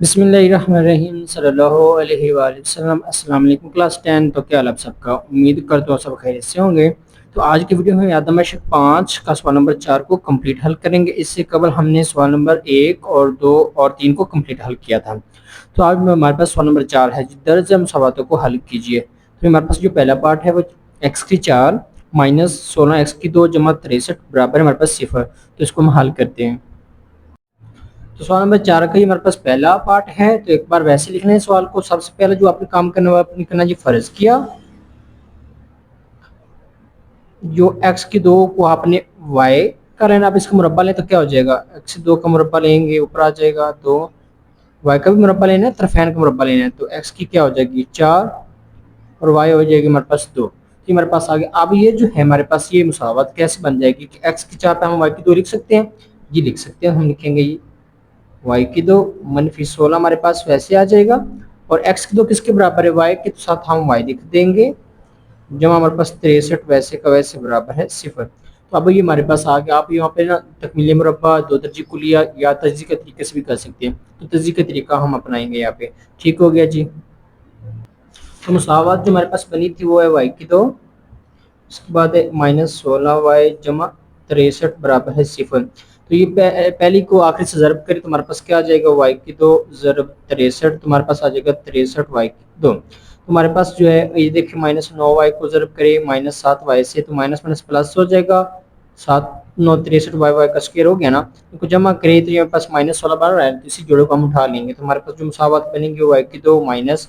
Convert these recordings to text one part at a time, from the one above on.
बिस्मिल्लाहिर्रहमानिर्रहीम सल्लल्लाहु अलैहि वसल्लम। अस्सलाम वालेकुम क्लास 10। तो क्या हाल आप सबका, उम्मीद करता हूँ सब खैरियत से होंगे। तो आज की वीडियो में याददाश्त 5 का सवाल नंबर 4 को कंप्लीट हल करेंगे। इससे कबल हमने सवाल नंबर 1 और 2 और 3 को कंप्लीट हल किया था। तो आज हमारे पास सवाल नंबर 4 है, दर्ज सवालों को हल कीजिए। तो हमारे पास जो पहला पार्ट है वो एक्स की 4 माइनस 16 एक्स की 2 जमा 63 बराबर हमारे पास सिफर। तो इसको हम हल करते हैं। तो सवाल नंबर 4 का ही हमारे पास पहला पार्ट है। तो एक बार वैसे लिख लें सवाल को। सबसे पहले जो आपने काम करना है आपने करना जी फर्ज किया, जो x की 2 को आपने y का लेना। आप इसका मुरब्बा लें तो क्या हो जाएगा, x की 2 का मुरब्बा लेंगे ऊपर आ जाएगा। तो y का भी मुरब्बा लेना है, तरफैन का मुरब्बा लेना है। तो x की क्या हो जाएगी 4 और y हो जाएगी हमारे पास 2। तो हमारे पास आ गया। अब ये जो है हमारे पास ये मुसावत कैसे बन जाएगी कि x की 4 पे हम y की 2 लिख सकते हैं। जी लिख सकते हैं। हम लिखेंगे ये y की 2 मनफी 16 हमारे पास वैसे आ जाएगा। और x की 2 किसके बराबर है, y के साथ हम y लिख देंगे जमा हमारे पास 63 वैसे का वैसे बराबर है सिफर। तो अब ये हमारे पास आ गया। आप यहाँ पे ना तकमील मुरब्बा, दो दर्जी कुलिया या तजी के तरीके से भी कर सकते हैं। तो तजी का तरीका हम अपनाएंगे यहाँ पे। ठीक हो गया जी। तो मुसावत जो हमारे पास बनी थी वो है y की 2, उसके बाद है माइनस 16y जमा 63 बराबर है सिफर। तो ये पहली को आखिरी से ज़रब करें तो हमारे पास क्या आ जाएगा, y की 2 ज़रब 63। तो हमारे पास आ जाएगा 63y की 2। तो हमारे पास जो है ये देखिए माइनस 9y को ज़रब करें माइनस 7y से, तो माइनस माइनस प्लस हो जाएगा। 7 9 63 y का स्क्वायर हो गया ना। इनको जमा करें तो ये पास माइनस 16 बन रहा है। तो इसी जोड़े को हम उठा लेंगे। तो हमारे पास जो मुसावत बनेंगे y की 2 माइनस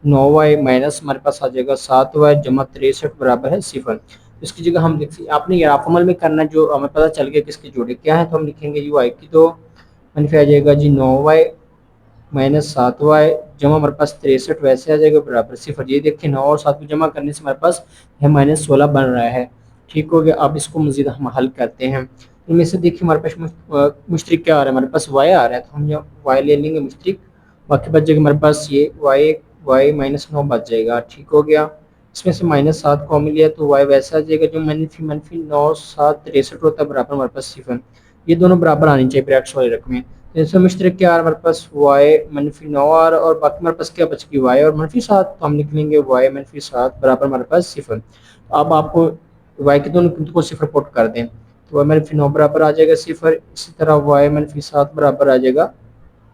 9y माइनस हमारे पास आ जाएगा 7y जमा 63 बराबर है सिफर। इसकी जगह हम लिख आपने ये अमल में करना है, जो हमें पता चल गया किसके जोड़े क्या है। तो हम लिखेंगे जी y की 2 मनफी आ जाएगा जी 9y माइनस 7y जमा हमारे पास 63 वैसे आ जाएगा बराबर सिफर। ये देखिए 9 और 7 को जमा करने से हमारे पास है माइनस 16 बन रहा है। ठीक हो गया। अब इसको मजीद हम हल करते हैं। इनमें से देखिए हमारे पास मुश्तरिक क्या आ रहा है, हमारे पास y आ रहा है। तो हम यहाँ y ले लेंगे मुश्तरिक, बाकी बच जाएगा हमारे पास ये y माइनस 9 बच जाएगा। ठीक हो गया। इसमें से माइनस 7 कॉमन लिया तो y वैसा आ जाएगा जो मनफी मनफी 9 7 63 होता है बराबर हमारे पास सिफर। ये दोनों बराबर आनी चाहिए ब्रैकेट्स वाली रकमें। तो इसमें मुश्तरक क्या आ रहा है हमारे पास y मनफी 9 आ रहा है और बाकी हमारे पास क्या बच गई y और मनफी 7। तो हम लिख लेंगे y मनफी 7 बराबर हमारे पास सिफर। तो अब आपको y के दोनों गिनती को सिफर पुट कर दें तो y मनफी 9 बराबर आ जाएगा सिफर। इसी तरह y मनफी 7 बराबर आ जाएगा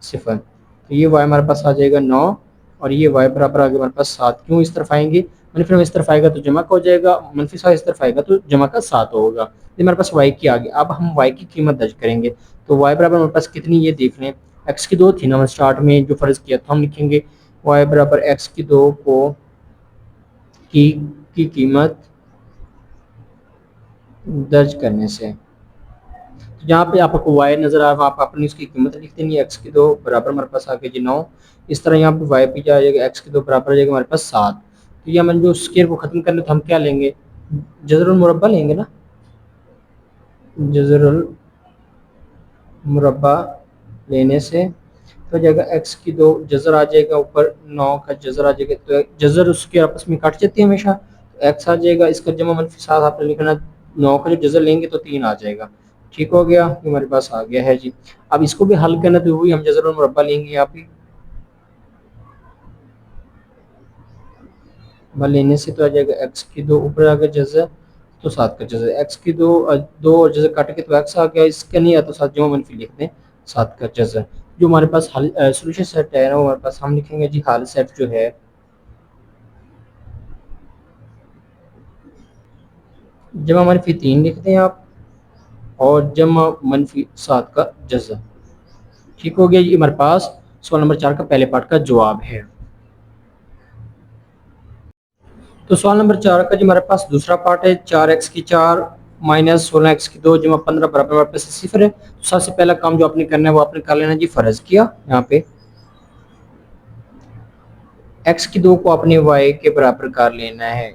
सिफर। तो ये y हमारे पास आ जाएगा 9 और ये y बराबर आ गया हमारे पास 7। क्यों इस तरफ आएंगे, मनफी 9 इस तरफ आएगा तो जमा का हो जाएगा, मनफी 7 इस तरफ आएगा तो जमा का 7 होगा। ये हमारे पास y की आ गई। अब हम y की कीमत दर्ज करेंगे। तो y बराबर हमारे पास कितनी ये देख लें, x की 2 थी ना स्टार्ट में जो फर्ज किया। तो हम लिखेंगे y बराबर x की 2 को की कीमत दर्ज करने से, तो यहाँ पे आपको y नजर आ रहा है, आप अपनी उसकी कीमत लिख देंगे। x की 2 बराबर हमारे पास आ गया जी 9। इस तरह यहाँ पे y पे आ जाएगा x की 2 बराबर आ जाएगा हमारे पास 7। तो ये हम जो स्क्वायर को खत्म करने तो हम क्या लेंगे, जजरुल मुरब्बा लेंगे ना। जजरुल मुरब्बा लेने से तो जाएगा x की 2 जजर आ जाएगा, ऊपर 9 का जजर आ जाएगा। तो जजर उसके आपस में काट जाती है हमेशा। तो x आ जाएगा, इसका जमा मनफी 7 आपने लिखना, 9 का जो जजर लेंगे तो 3 आ जाएगा। ठीक हो गया, ये हमारे पास आ गया है जी। अब इसको भी हल करना तो वही हम जजर मुरब्बा लेंगे। यहाँ पे लेने से तो आ जाएगा x की 2 ऊपर आ गया जजर तो 7 का जजर, x की 2 2 और जजर काट के तो x आ गया। इसका नहीं आता 7 जमा मनफी लिख दें 7 का जजर। जो हमारे पास हल सोल्यूशन सेट है ना हमारे पास, हम लिखेंगे जी हल सेट जो है जमा मनफी 3 लिख दें आप और जमा मनफी 7 का जजा। ठीक हो गया। ये हमारे पास सवाल नंबर 4 का पहले पार्ट का जवाब है। तो सवाल नंबर 4 का जो हमारे पास दूसरा पार्ट है 4x की 4 माइनस 16x की 2 जमा 15 बराबर हमारे पास सिफर है। तो सबसे पहला काम जो आपने करना है वो आपने कर लेना जी फर्ज किया। यहाँ पे x की 2 को अपने y के बराबर कर लेना है।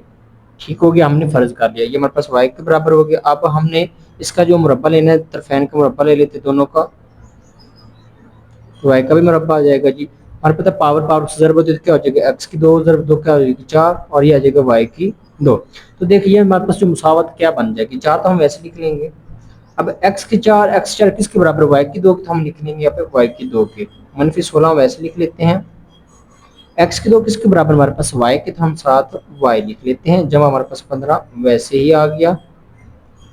ठीक हो गया, हमने फर्ज कर लिया। ये हमारे पास y के बराबर हो गया। अब हमने इसका जो मुरब्बा लेना है, तरफैन का मुरब्बा ले लेते दोनों का, तो y का भी मुरब्बा आ जाएगा जी। हमारे पता पावर पावर से ज़रब होती है तो क्या हो जाएगा, x की 2 ज़रब 2 क्या हो जाएगी 4 और ये आ जाएगा y की 2। तो देखिए हमारे पास जो मुसावत क्या बन जाएगी, 4 तो हम वैसे लिख लेंगे। अब x की 4 किसके बराबर y की 2 तो हम लिख लेंगे यहाँ पे y की 2 के -16 वैसे लिख लेते हैं। x की 2 किसके बराबर हमारे पास y के, तो हम 7 y लिख लेते हैं, जमा हमारे पास 15 वैसे ही आ गया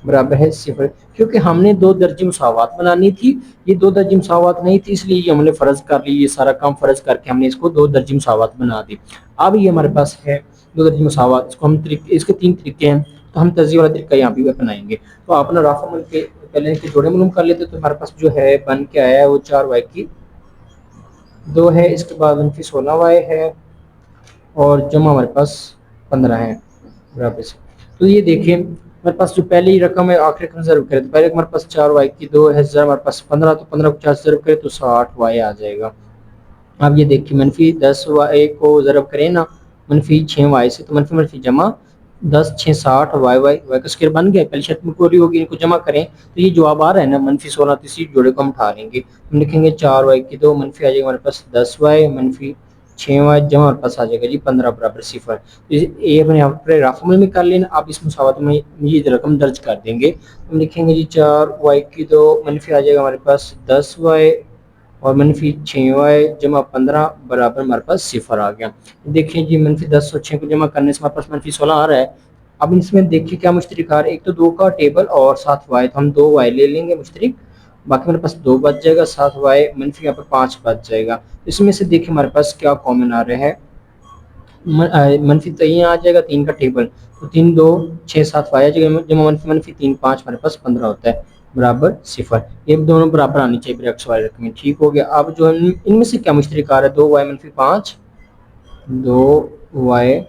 बराबर है 0। क्योंकि हमने दो दर्जी मुसावात बनानी थी, ये दो दर्जी मुसावात नहीं थी, इसलिए ये हमने फर्ज कर ली, ये सारा काम फर्ज करके हमने इसको दो दर्जी मुसावात बना दी। अब ये हमारे पास है दो दर्जी मुसावात, इसको हम इसके 3 तरीके हैं, तो हम तर्जी वाला तरीका यहाँ भी अपनाएंगे। तो अपना राफा के पहले के जोड़े मालूम कर लेते, तो हमारे पास जो है बन के आया है वो 4y की 2 है, इसके बाद -16y है और जमा हमारे पास 15 है बराबर से। तो ये देखिए हमारे पास जो पहली रकम है आखिरी रकम जरूर करें, तो पहले हमारे पास 4y की 2 है, हमारे पास 15, तो 15 को 4 से जरूर करें तो 60y आ जाएगा। अब ये देखिए -10y को जरब करें ना -6y से, तो मनफी जमा 10 6 60 y का स्क्वायर बन गया, पहली शर्त में पूरी होगी, इनको जमा करें तो ये जवाब आ रहा है ना -16, तो इसी जोड़े को हम उठा लेंगे, हम लिखेंगे 4y की 2 मनफी आ जाएगा हमारे पास 10y मनफी 6y जमा हमारे पास आ जाएगा जी 15 बराबर 0। ये अपने यहाँ पर राफुल में कर लेना। आप इस मुसावत में ये रकम दर्ज कर देंगे, हम लिखेंगे जी 4y की 2 मनफी आ जाएगा हमारे पास 10y और -6y जमा 15 बराबर हमारे पास 0 आ गया। देखिए जी -10 और 6 को जमा करने से हमारे पास -16 आ रहा है। अब इसमें देखिए क्या मुश्तरक आ रहा है, एक तो 2 का टेबल और 7y, तो हम 2y ले लेंगे मुश्तरक, बाकी मेरे पास 2 बच जाएगा, 7y मनफी यहाँ पर 5 बच जाएगा। इसमें से देखिए हमारे पास क्या कॉमन आ रहा है, मनफी तो यहाँ आ जाएगा 3 का टेबल, तो 3 2 6 7 आ जाएगा, जमा मनफी 3 5 हमारे पास 15 होता है बराबर 0। ये दोनों बराबर आनी चाहिए एक्स वाई रकम, ठीक हो गया। अब जो इनमें से क्या मुश्तरक आ रहा है, 2y मनफी 5, 2y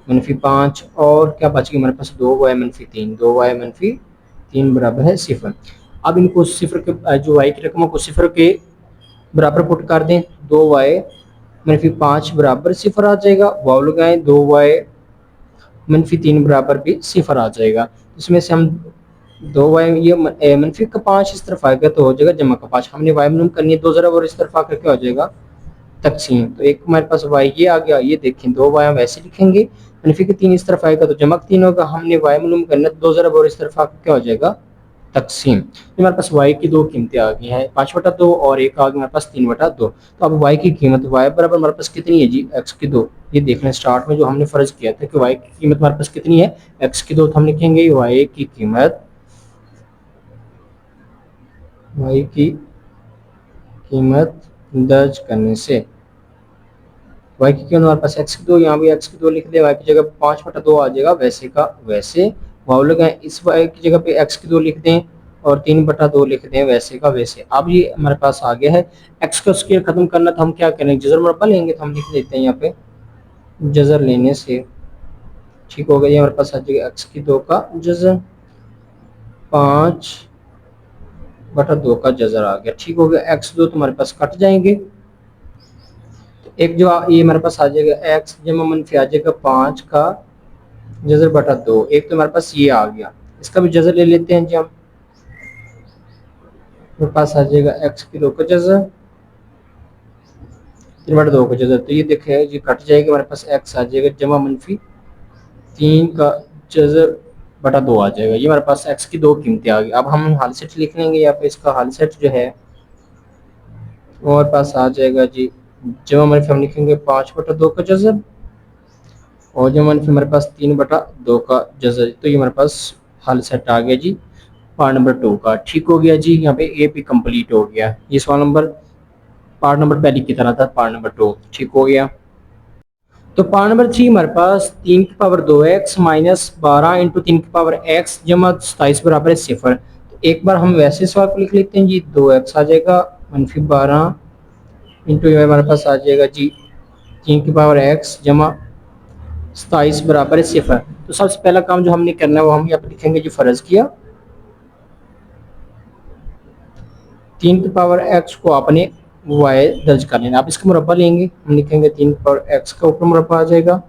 मनफी 5 और क्या बच गया हमारे पास 2y मनफी 3, 2y मनफी 3 बराबर है 0। अब इनको 0 के जो y की रकमों को 0 के बराबर पुट कर दें, 2y मनफी 5 बराबर 0 आ जाएगा, वाव लगाएं 2y मनफी 3 बराबर भी 0 आ जाएगा। इसमें से हम 2y ये मनफी का 5 इस तरफ आएगा तो हो जाएगा जमा का 5, हमने y मालूम करनी है, 2 जरा और इस तरफ आकर क्या हो जाएगा तकसीम, तो एक हमारे पास y ये आ गया। ये देखें 2y हम वैसे लिखेंगे, मनफी के 3 इस तरफ आएगा तो जमा 3 होगा, हमने y मालूम करना है, 2 जरा और इस तरफ आकर क्या हो जाएगा तकसीम। तो हमारे पास y की 2 कीमतें आ गई हैं, 5/2 और एक आ गया हमारे पास 3/2। तो अब y की कीमत y बराबर हमारे पास कितनी है जी x की 2। ये देखना स्टार्ट में जो हमने फर्ज किया था कि y की कीमत हमारे पास कितनी है x की 2, तो हम लिखेंगे y की कीमत दर्ज करने से y की कीमत हमारे पास x की 2, यहाँ भी x की 2 लिख दे, y की जगह 5/2 आ जाएगा वैसे का वैसे, वाव लगाएं, इस y की जगह पे x की 2 लिख दें और 3/2 लिख दें वैसे का वैसे। अब ये हमारे पास आ गया है, x का स्क्वायर खत्म करना तो हम क्या करेंगे जजर मुरब्बा लेंगे, तो हम लिख देते हैं यहाँ पे जजर लेने से, ठीक हो गया। हमारे पास आ जाएगा x की 2 का जजर, 5/2 का जजर आ गया, ठीक हो गया। x2 तो हमारे पास कट जाएंगे, तो एक जो ये हमारे पास आ जाएगा x जमा मनफी आ जाएगा 5 का जजर बटा 2, एक तो हमारे पास ये आ गया, इसका भी जजर ले लेते हैं जी हम, हमारे पास आ जाएगा x की 2 का जजर 3/2 का जजर, तो ये देखे ये कट जाएगा, हमारे पास x आ जाएगा जमा मनफी 3 का जजर बटा 2 आ जाएगा। ये हमारे पास x की 2 कीमतें आ गई। अब हम हाल सेट लिख लेंगे, यहाँ पे इसका हाल सेट जो है वो हमारे पास आ जाएगा जी जमा मनफी हम लिखेंगे 5/2 का जजर और जमा मनफी हमारे पास 3/2 का जजर, तो ये हमारे पास हाल सेट आ गया जी पार्ट नंबर 2 का, ठीक हो गया जी। यहाँ पे ए भी कंप्लीट हो गया, ये सवाल नंबर पार्ट नंबर पहले की तरह था, पार्ट नंबर 2 ठीक हो गया। तो पार्ट नंबर 3 हमारे पास 3 की पावर 2x माइनस 12 इंटू 3 की पावर x जमा 27 बराबर है 0। तो एक बार हम वैसे सवाल को लिख लेते हैं जी, 2x आ जाएगा मनफी 12 इंटू हमारे पास आ जाएगा जी 3 की पावर x जमा 27 बराबर है 0। तो सबसे पहला काम जो हमने करना है वो हम यहाँ पर लिखेंगे जो फर्ज किया, 3 की पावर x को आपने y दर्ज कर लेना। आप इसका मुरब्बा लेंगे, हम लिखेंगे 3 की पावर x का ऊपर मुरब्बा आ जाएगा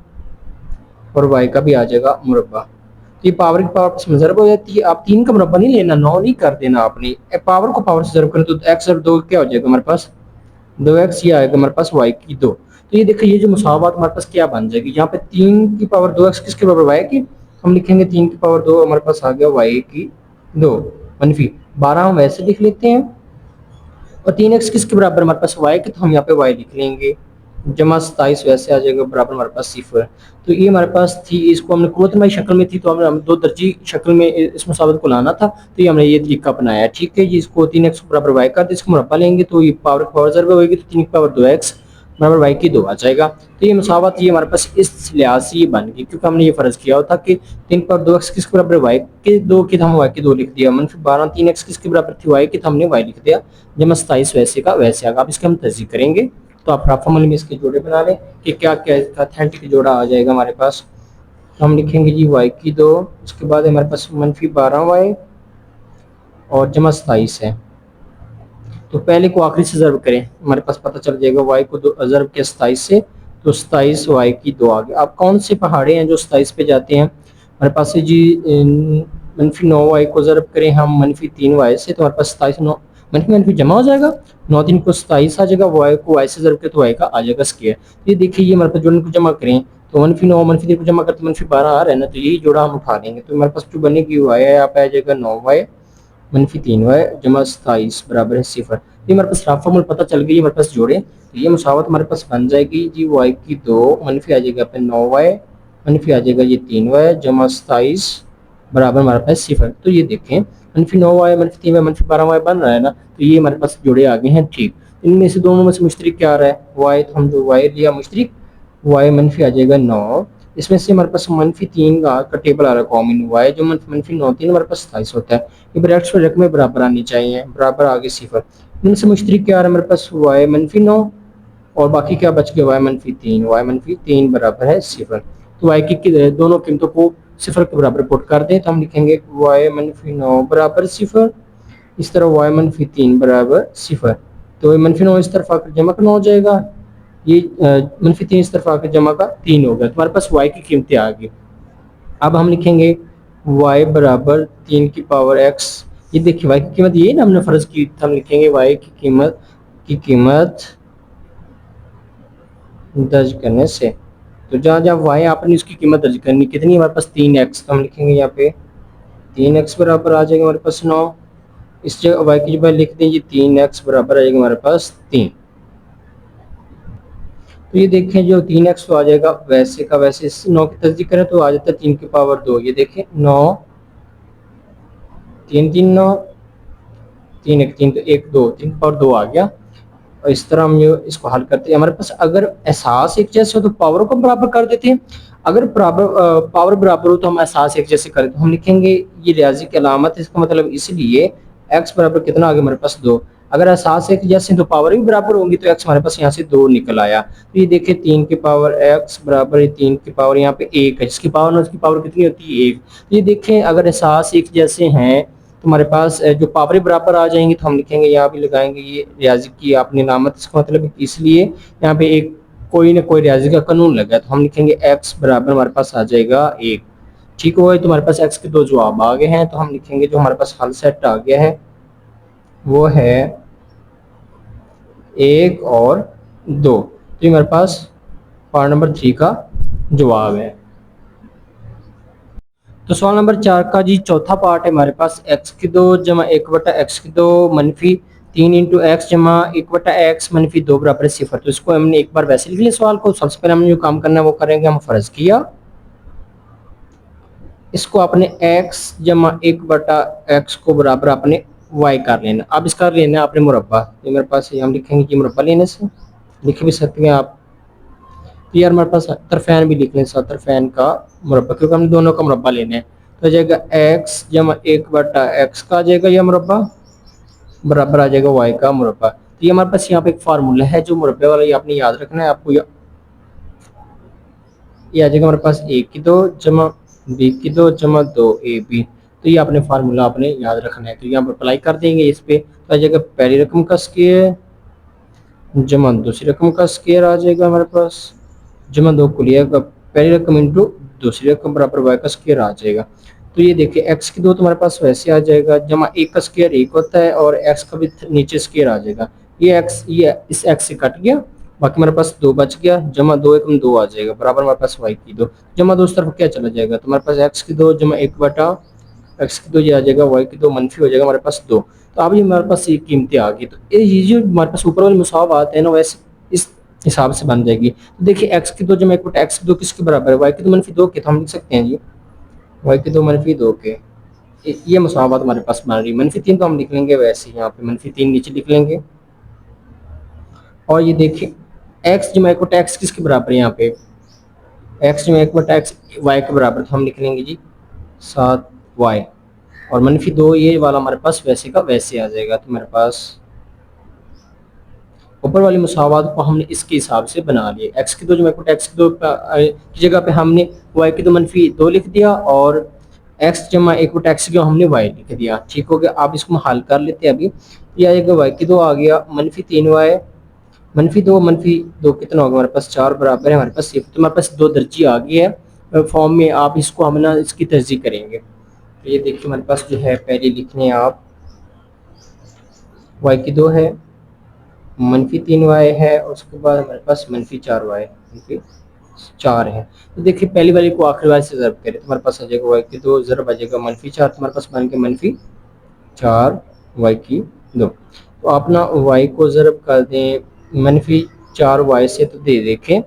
और y का भी आ जाएगा मुरब्बा। तो ये पावर की पावर जरब हो जाती है, आप 3 का मुरब्बा नहीं लेना, 9 नहीं कर देना आपने, पावर को पावर से जरब करें तो x और 2 क्या हो जाएगा हमारे पास 2x, ये आएगा हमारे पास y की 2। तो ये देखिए ये जो मुसावात हमारे पास क्या बन जाएगी, यहाँ पे 3 की पावर 2x किसके बराबर y की, हम लिखेंगे 3 की पावर 2 हमारे पास आ गया y की 2 मनफी 12 हम वैसे लिख लेते हैं और 3x किसके बराबर हमारे पास y के, तो हम यहाँ पे y लिख लेंगे, जमा 27 वैसे आ जाएगा बराबर हमारे पास 0। तो ये हमारे पास थी, इसको हमने कुव्वतनुमाई शक्ल में थी तो हम दो दर्जी शक्ल में इस मुसावत को लाना था, तो ये हमने ये तरीका अपनाया। ठीक है जी, इसको 3x बराबर y कर दे, इसको मुरब्बा लेंगे तो ये पावर ज़रब होगी, तो 3 की पावर 2x बराबर y की 2 आ जाएगा। तो ये मुसावत ये हमारे पास इस लिहाज से ये बन गई, क्योंकि हमने ये फर्ज किया होता कि 3 पावर 2x किसके बराबर y के 2 की, तो हम y की 2 लिख दिया, -12 3x किसके बराबर थी y की, तो हमने y लिख दिया, जमा 27 वैसे का वैसे आगा। अब इसके हम तस्दीक करेंगे, तो आप फॉर्मूले में इसके जोड़े बना लें कि क्या क्या इसका ऑथेंटिक जोड़ा आ जाएगा हमारे पास। तो हम लिखेंगे जी y की 2, उसके बाद हमारे पास -12y और जमा 27 है। तो पहले को आखिरी से ज़र्ब करें, हमारे पास पता चल जाएगा y को ज़र्ब के 27 से, तो 27 y की 2 आ गया। अब कौन से पहाड़े हैं जो 27 पे जाते हैं, हमारे पास है जी -9y को ज़र्ब करें हम -3y से, तो हमारे पास 27 मनफी जमा हो जाएगा, 9 3 को 27 आ जाएगा, y को y से ज़र्ब करें तो y का आ जाएगा स्क्वायर। ये देखिए ये हमारे पास जोड़ने को जमा करें तो -9 -3 को जमा करते -12 आ रहा है ना, तो यही जोड़ा हम उठा लेंगे, तो हमारे पास जो बनेगी y है यहाँ पे आ जाएगा 9y -3y जमा 27 बराबर है 0। ये हमारे पास रफ फॉर्मूला पता चल गई, हमारे पास जोड़े, तो ये मुसावत हमारे पास बन जाएगी जी y की 2 मनफी आ जाएगा पे 9y मनफी आ जाएगा ये 3y जमा 27 बराबर हमारे पास 0। तो ये देखें -9y -3y -12y बन रहा है ना, तो ये हमारे पास जोड़े आ गए हैं। ठीक, इनमें से दोनों में से मुश्तरिक क्या आ रहा है, y, तो हम जो y लिया मुश्तरिक, y मनफी आ जाएगा 9, इसमें से हमारे पास -3 का टेबल आ रहा है कॉमन, y जो -9 3 हमारे पास 27 होता है, ये ब्रैकेट्स में रकमें बराबर आनी चाहिए, बराबर आगे 0। इनमें से मुश्तरिक क्या आ रहा है हमारे पास, y -9 और बाकी क्या बच गया, y-3 बराबर है 0। तो y की दोनों कीमतों को 0 के बराबर पुट कर दें, तो हम लिखेंगे y-9 बराबर 0, इस तरह y-3 बराबर 0। तो -9 इस तरफ आकर जमा का 9 हो जाएगा, ये -3 इस तरफ आकर जमा का 3 होगा, तो हमारे पास y की कीमतें आ गई। अब हम लिखेंगे y बराबर 3 की पावर x, ये देखिए y की कीमत ये ना हमने फर्ज की, हम लिखेंगे y की कीमत दर्ज करने से, तो जहाँ जहाँ y आपने उसकी कीमत दर्ज करनी कितनी, हमारे पास 3x, तो हम लिखेंगे यहाँ पे 3x बराबर आ जाएगा हमारे पास 9, इस जगह y की जगह लिख दें, ये 3x बराबर आ जाएगा हमारे पास 3। तो ये देखें जो 3x तो आ जाएगा वैसे का वैसे, 9 की तस्दीक करें तो आ जाता है 3 की पावर 2, ये देखें 9 3 3 9 3 1 3 तो 1 2 3 पावर 2 आ गया। और इस तरह हम ये इसको हल करते हैं, हमारे पास अगर एहसास एक जैसे हो तो पावर को बराबर कर देते हैं, अगर पावर बराबर हो तो हम एहसास एक जैसे करें, तो हम लिखेंगे ये रियाजी की अलामत है, इसका मतलब इसलिए x बराबर कितना आ गया हमारे पास 2, अगर एहसास एक जैसे तो पावर भी बराबर होंगी, तो x हमारे पास यहाँ से 2 निकल आया। तो ये देखिए 3 की पावर x बराबर 3 की पावर यहाँ पे 1 है, जिसकी पावर ना उसकी पावर कितनी होती है 1। तो ये देखें अगर एहसास एक जैसे हैं तो हमारे पास जो पावर बराबर आ जाएंगी, तो हम लिखेंगे यहाँ भी लगाएंगे ये रियाजी की आपने नामत, इसका मतलब इसलिए यहाँ पे एक कोई ना कोई रियाजी का कानून लगा, तो हम लिखेंगे x बराबर हमारे पास आ जाएगा 1। ठीक हुआ, तो हमारे पास x के 2 जवाब आ गए हैं, तो हम लिखेंगे जो हमारे पास हल सेट आ गया है वो है 1 और 2। तो हमारे पास पार्ट नंबर 3 का जवाब है। तो सवाल नंबर 4 का जी चौथा पार्ट है हमारे पास, x की 2 जमा 1/x की 2 मनफी 3 इंटू एक्स जमा 1/x मनफी 2 बराबर 0। तो इसको हमने एक बार वैसे लिख लिया सवाल को, सबसे पहले हमने जो काम करना है वो करेंगे, हम फर्ज किया इसको अपने x जमा 1/x को बराबर अपने y कर लेना। अब इसका लेना है अपने मुरब्बा, ये मेरे पास हम लिखेंगे कि मुरब्बा लेने से लिख भी सकते हैं आप, यार हमारे पास तरफैन भी लिख लें, तरफैन का मुरब्बा, क्योंकि हमने दोनों का मुरब्बा लेना है। तो आ जाएगा x जमा 1/x का आ जाएगा यह मुरब्बा बराबर आ जाएगा y का मुरब्बा। तो ये हमारे पास यहाँ पे एक फार्मूला है जो मुरब्बे वाला, ये आपने याद रखना है आपको, ये आ जाएगा हमारे पास a की 2 जमा b की 2 जमा 2ab। तो ये आपने फार्मूला आपने याद रखना है, तो यहाँ पर अप्लाई कर देंगे इस पे, तो आ जाएगा पहली रकम का स्क्वायर जमा दूसरी रकम का स्क्वायर आ जाएगा हमारे पास, जमा 2 कुलिया का पहली रकम इंटू दूसरी रकम बराबर y का स्क्वायर आ जाएगा। तो ये देखिए x की 2 तुम्हारे पास वैसे आ जाएगा, जमा 1 का स्क्वायर 1 होता है और x का भी नीचे स्क्वायर आ जाएगा, ये x ये इस x से कट गया, बाकी हमारे पास 2 बच गया, जमा 2 एकम 2 आ जाएगा बराबर हमारे पास y की 2, जमा 2 उस तरफ क्या चला जाएगा, तो हमारे पास x की 2 जमा 1/x की 2 ये आ जाएगा, y की 2 मनफी हो जाएगा हमारे पास 2। तो अब ये हमारे पास ये कीमतें आ गई, तो ये जो हमारे पास ऊपर वाली मुसावात है ना, वैसे इस हिसाब से बन जाएगी। तो देखिए एक्स की दो जमा एक बटा एक्स की दो किसके बराबर है, वाई की दो मनफी दो के, तो हम लिख सकते हैं जी वाई की दो मनफी दो के। ये मुसावात हमारे पास बन रही है। मनफी तीन तो हम लिख लेंगे वैसे ही, यहाँ पे मनफी तीन नीचे लिख लेंगे। और ये देखिए एक्स जमा एक बटा एक्स किसके बराबर है, यहाँ पे एक्स जमा एक बटा एक्स वाई के बराबर, तो हम लिख लेंगे जी 7y। और मनफी दो ये वाला हमारे पास वैसे का वैसे आ जाएगा। तो हमारे पास ऊपर वाली मुसावात को हमने इसके हिसाब से बना लिया। एक्स की दो जमा एक्स की दो की जगह पे हमने वाई की दो मनफी दो लिख दिया, और एक्स जमा एक बटा एक्स की हमने वाई लिख दिया। ठीक हो गया। आप इसको हल कर लेते हैं अभी। ये आएगा वाई की दो आ गया मनफी तीन वाई, मनफी दो कितना होगा हमारे पास चार बराबर है हमारे पास सिर्फ। तो हमारे पास दो दर्जी आ गई है फॉर्म में। आप इसको हम ना इसकी तर्जीह करेंगे। तो ये देखिए हमारे पास जो है पहले लिखने आप वाई की दो है, मनफी तीन वाई है, और उसके बाद हमारे पास मनफी चार वाई मनफी चार है। तो देखिए पहली वाली को आखिरी वाली से ज़रब करें तो हमारे पास आ जाएगा वाई की दो ज़रब आ जाएगा मनफी चार, तो हमारे पास बन के मनफी चार वाई की दो। तो आप ना वाई को ज़रब कर दें मनफी चार वाई से, तो दे देखें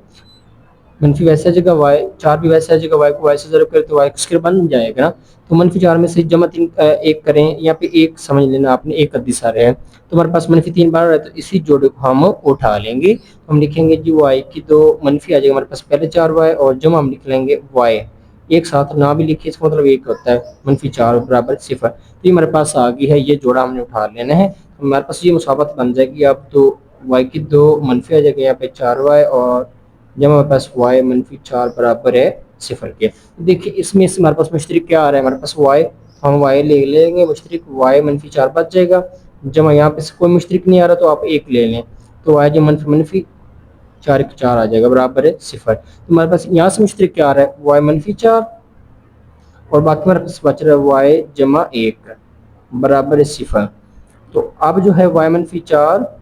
मनफी वैसे जगह वाई चार भी वैसे जगह वाई को वाई से ज़रब करें तो वाई स्क्वायर बन जाएगा ना। तो मनफी चार में से जमा तीन एक करें, यहाँ पे एक समझ लेना आपने, एक अद्दी सारे है, तो हमारे पास मनफी तीन बार है, तो इसी जोड़े को हम उठा लेंगे। तो हम लिखेंगे जी वाई की दो मनफी आ जाएगा हमारे पास पहले चार वाई, और जमा हम लिख लेंगे वाई एक साथ ना भी लिखिए, इसका मतलब एक होता है मनफी चार बराबर सिफर। तो ये हमारे पास आ गई है, ये जोड़ा हमने उठा लेना है। तो हमारे पास ये मुसावत बन जाएगी। अब तो वाई की दो मनफी आ जाएगा यहाँ पे चार वाई, और जब हमारे पास वाई मनफी चार बराबर है सिफर के। देखिए इसमें से हमारे पास मुश्तरिक क्या आ रहा है, हमारे पास वाई, हम वाई ले लेंगे मुश्तरिक, वाई मनफी चार बच जाएगा। जब यहाँ पे कोई मुश्तरिक नहीं आ रहा तो आप एक ले लें, तो वाई जो मनफी मनफी चार एक चार आ जाएगा बराबर है सिफर। तो हमारे पास यहाँ से मुश्तरिक क्या आ रहा है, वाई मनफी चार, और बाकी हमारे पास बच रहा है वाई जमा एक बराबर है सिफर। तो अब जो है वाई मनफी चार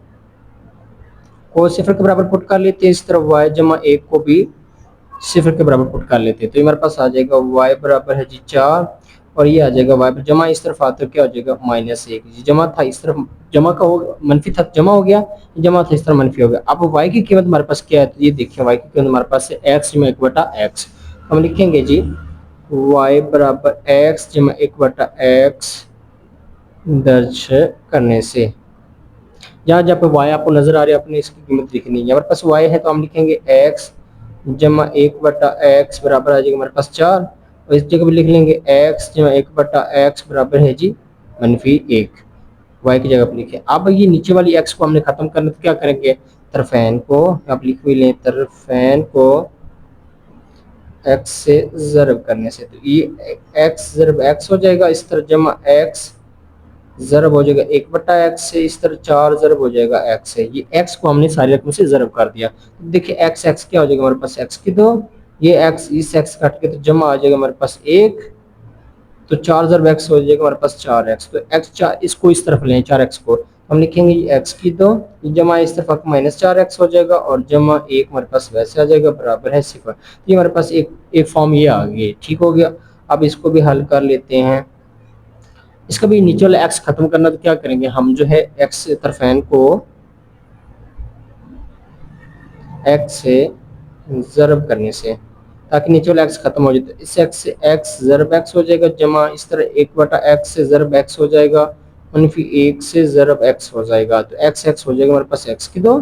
को सिफर के बराबर पुट कर लेते हैं, इस तरफ वाई जमा एक को भी सिफर के बराबर पुट कर लेते हैं। तो हमारे पास आ जाएगा y बराबर है जी चार, और ये आ जाएगा y जमा इस तरफ आता है क्या हो जाएगा माइनस एक। जमा था इस तरफ जमा का हो मनफी था जमा हो गया, जमा था इस तरफ मनफी हो गया। अब y की कीमत हमारे पास क्या है, तो ये देखिए y की कीमत हमारे पास है x जमा एक बटा एक्स। हम लिखेंगे जी y बराबर x जमा एक बटा एक्स दर्ज करने से, जहाँ जहाँ पे y आपको नजर आ रही है अपने इसकी कीमत लिखनी है। हमारे पास y है तो हम लिखेंगे x जमा एक बटा एक्स बराबर आ जाएगा हमारे पास चार, और इस जगह पे लिख लेंगे एक्स जमा एक बटा एक्स बराबर है जी मनफी एक, वाई की जगह पे लिखे। अब ये नीचे वाली एक्स को हमने खत्म करना तो क्या करेंगे, तरफैन को आप लिख भी लें, तरफैन को एक्स से ज़रब करने से, तो ये एक्स ज़रब एक्स हो जाएगा, इस तरह जमा एक्स ज़रब हो जाएगा एक बटा एक्स से, इस तरह चार ज़रब हो जाएगा एक्स से। ये एक्स को हमने सारी रकम से ज़रब कर दिया। तो देखिए एक्स एक्स क्या हो जाएगा हमारे पास एक्स की दो, ये एक्स इस एक्स काट के तो जमा आ जाएगा हमारे पास एक, तो चार ज़रब एक्स हो जाएगा हमारे पास चार एक्स। तो एक्स चार इसको इस तरफ लें चार एक्स को, हम लिखेंगे एक्स की दो जमा इस तरफ माइनस चार एक्स हो जाएगा, और जमा एक हमारे पास वैसे आ जाएगा बराबर है सिफर। तो ये हमारे पास एक फॉर्म ये आ गई, ठीक हो गया। अब इसको भी हल कर लेते हैं। इसका भी नीचे वाला एक्स खत्म करना तो क्या करेंगे, हम जो है एक्स तरफैन को एक्स से ज़रब करने से, ताकि नीचे वाला एक्स खत्म हो जाए, तो इस एक्स से एक्स ज़रब एक्स हो जाएगा, जमा इस तरह एक बटा एक्स से ज़रब एक्स हो जाएगा, मनफी एक से ज़रब एक्स हो जाएगा। तो एक्स एक्स हो जाएगा हमारे पास एक्स की दो,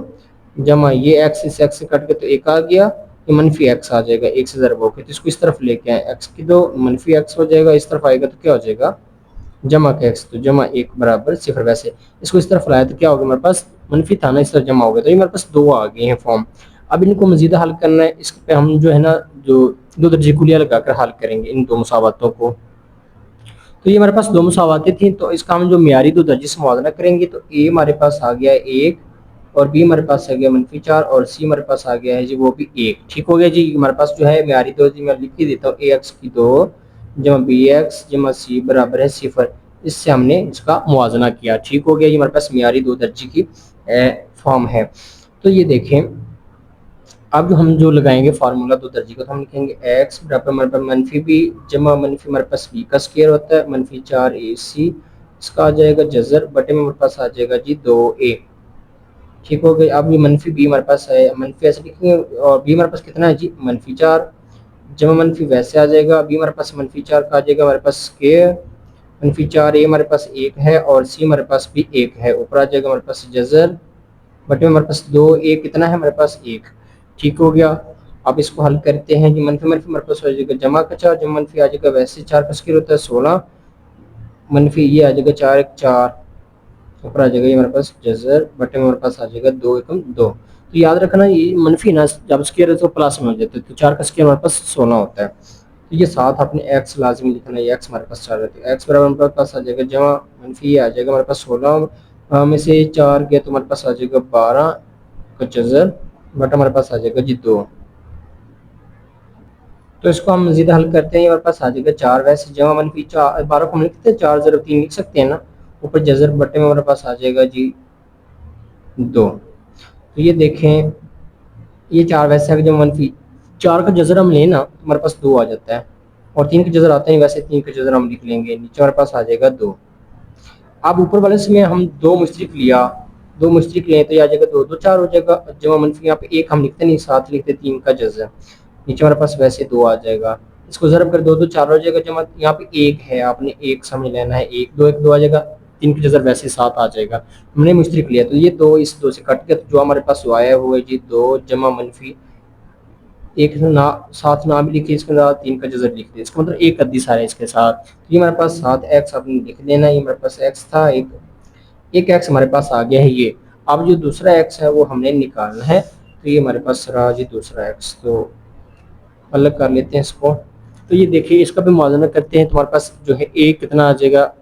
जमा ये एक्स इस एक्स से कट के तो एक आ गया, ये मनफी एक्स आ जाएगा एक से ज़रब होकर, तो इसको इस तरफ लेके आए, एक्स की दो मनफी एक्स हो जाएगा, इस तरफ आएगा तो क्या हो जाएगा जमा का एक्स, तो जमा एक बराबर सिफर। वैसे इसको इस तरफ लाया तो क्या होगा हमारे पास मनफी था ना, इस तरफ जमा हो गया, तो ये हमारे पास दो आ गए हैं फॉर्म। अब इनको मजीदा हल करना है, इस पे हम जो है ना जो दो दर्जे कुलिया लगाकर हल करेंगे इन दो मुसावातों को। तो ये हमारे पास दो मुसावातें थी, तो इसका हम जो मियारी दो दर्जे से मुआवजा करेंगे, तो ए हमारे पास आ गया एक, और बी हमारे पास आ गया मनफी चार, और सी हमारे पास आ गया है जी वो भी एक। ठीक हो गया जी। हमारे पास जो है मियारी दो जी मैं लिख ही देता हूँ, ए एक्स की दो जमा बी एक्स जमा सी बराबर है सिफर। इससे हमने इसका मुआवजा किया। ठीक हो गया। ये हमारे पास मियारी दो दर्जे की फॉर्म है। तो ये देखें अब हम जो लगाएंगे फार्मूला दो दर्जे का, तो हम लिखेंगे एक्स बराबर हमारे पास मनफी बी जमा मनफी हमारे पास बी का स्क्वायर होता है, मनफी चार ए सी इसका आ जाएगा जजर, बटे में हमारे पास आ जाएगा जी 2a। ठीक हो गया। अब ये मनफी बी हमारे पास है, मनफी ऐसे लिखेंगे, और बी हमारे पास कितना है जी -4, जमा मनफी वैसे आ जाएगा, बी हमारे पास -4 का आ जाएगा हमारे पास स्क्वायर, -4 ए हमारे पास 1 है और सी हमारे पास भी 1 है, ऊपर आ जाएगा हमारे पास जजर, बटे में हमारे पास 2a कितना है हमारे पास 1। ठीक हो गया। अब इसको हल करते हैं जी, मनफी मनफी हमारे पास आ जाएगा जमा का 4, जमा मनफी आ जाएगा वैसे 4 का स्क्वायर होता है 16, मनफी ये आ जाएगा 4 1 4, ऊपर आ जाएगा ये हमारे पास जजर, बटे में हमारे पास आ जाएगा 2 एकम 2। तो याद रखना ये मनफी ना जब स्क्वायर है तो प्लस में हो जाता है, तो 4 का स्क्वायर हमारे पास 16 होता है। तो ये साथ आपने एक्स लाजमी लिखना है, एक्स हमारे पास 4 रहती है, एक्स बराबर हमारे पास आ जाएगा जमा मनफी आ जाएगा हमारे पास 16 में से 4 गया तो हमारे पास आ जाएगा 12 का जजर, बट हमारे पास आ जाएगा जी 2। तो इसको हम मजीद हल करते हैं, हमारे पास आ जाएगा 4 वैसे जमा मनफी 4, 12 को हम लिखते हैं 4 0 3 लिख सकते हैं ना, ऊपर जजर बटे में हमारे पास आ जाएगा जी 2। तो ये देखें, ये 4 वैसे है, जब मनफी 4 का जजर हम लें ना तो हमारे पास 2 आ जाता है, और 3 का जजर आता है वैसे 3 का जजर हम लिख लेंगे, नीचे हमारे पास आ जाएगा 2। अब ऊपर वाले से में हम 2 मुश्तरिक लिया, 2 मुश्तरिक लें तो ये आ जाएगा 2 2 4 हो जाएगा, जमा मनफी यहाँ पे 1 हम लिखते नहीं, साथ लिखते 3 का जजर, नीचे हमारे पास वैसे 2 आ जाएगा, इसको ज़रब कर 2 2 4 हो जाएगा, जमा यहाँ पे 1 है, आपने 1 समझ लेना है, 1 2 1 2 आ जाएगा, 3 की जजर वैसे 7 आ जाएगा, हमने मुश्तरिक लिया तो ये 2 इस 2 से कट गया, तो जो हमारे पास आया हुआ है जी 2 जमा मनफी 1 ना, 7 ना भी लिखिए, इसके साथ 3 का जजर लिख दिया, इसका मतलब एक अद्दी सारा इसके साथ, तो ये हमारे पास 7 एक्स आपने लिख देना, ये हमारे पास एक्स था, एक एक्स हमारे पास आ गया है ये। अब जो दूसरा एक्स है वो हमने निकालना है, तो ये हमारे पास रहा जी दूसरा एक्स, तो अलग कर लेते हैं इसको। तो ये देखिए इसका भी मुआवजा करते हैं, तुम्हारे पास जो है ए कितना आ जाएगा,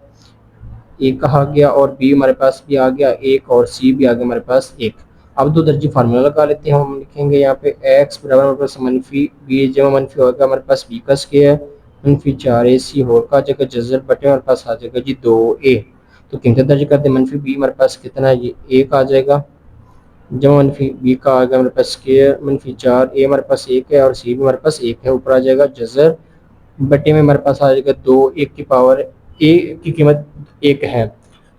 ए का आ गया, और बी हमारे पास भी आ गया 1, और सी भी आ गया हमारे पास 1। अब दो दर्जी फार्मूला लगा लेते हैं, हम लिखेंगे यहाँ पे एक्स बराबर हमारे पास मनफी बी जमा मनफी होगा हमारे पास बी का स्क्वायर मनफी 4ac होल का जगह जजर बटे हमारे पास आ जाएगा जी 2a। तो कितने दर्ज करते हैं, मनफी बी हमारे पास कितना है, ये 1 आ जाएगा, जमा मनफी बी का आ गया हमारे पास स्क्वायर मनफी 4, ए हमारे पास 1 है और सी भी हमारे पास 1 है, ऊपर आ जाएगा जजर, बटे में हमारे पास आ जाएगा 2, 1 की पावर ए की कीमत 1 है,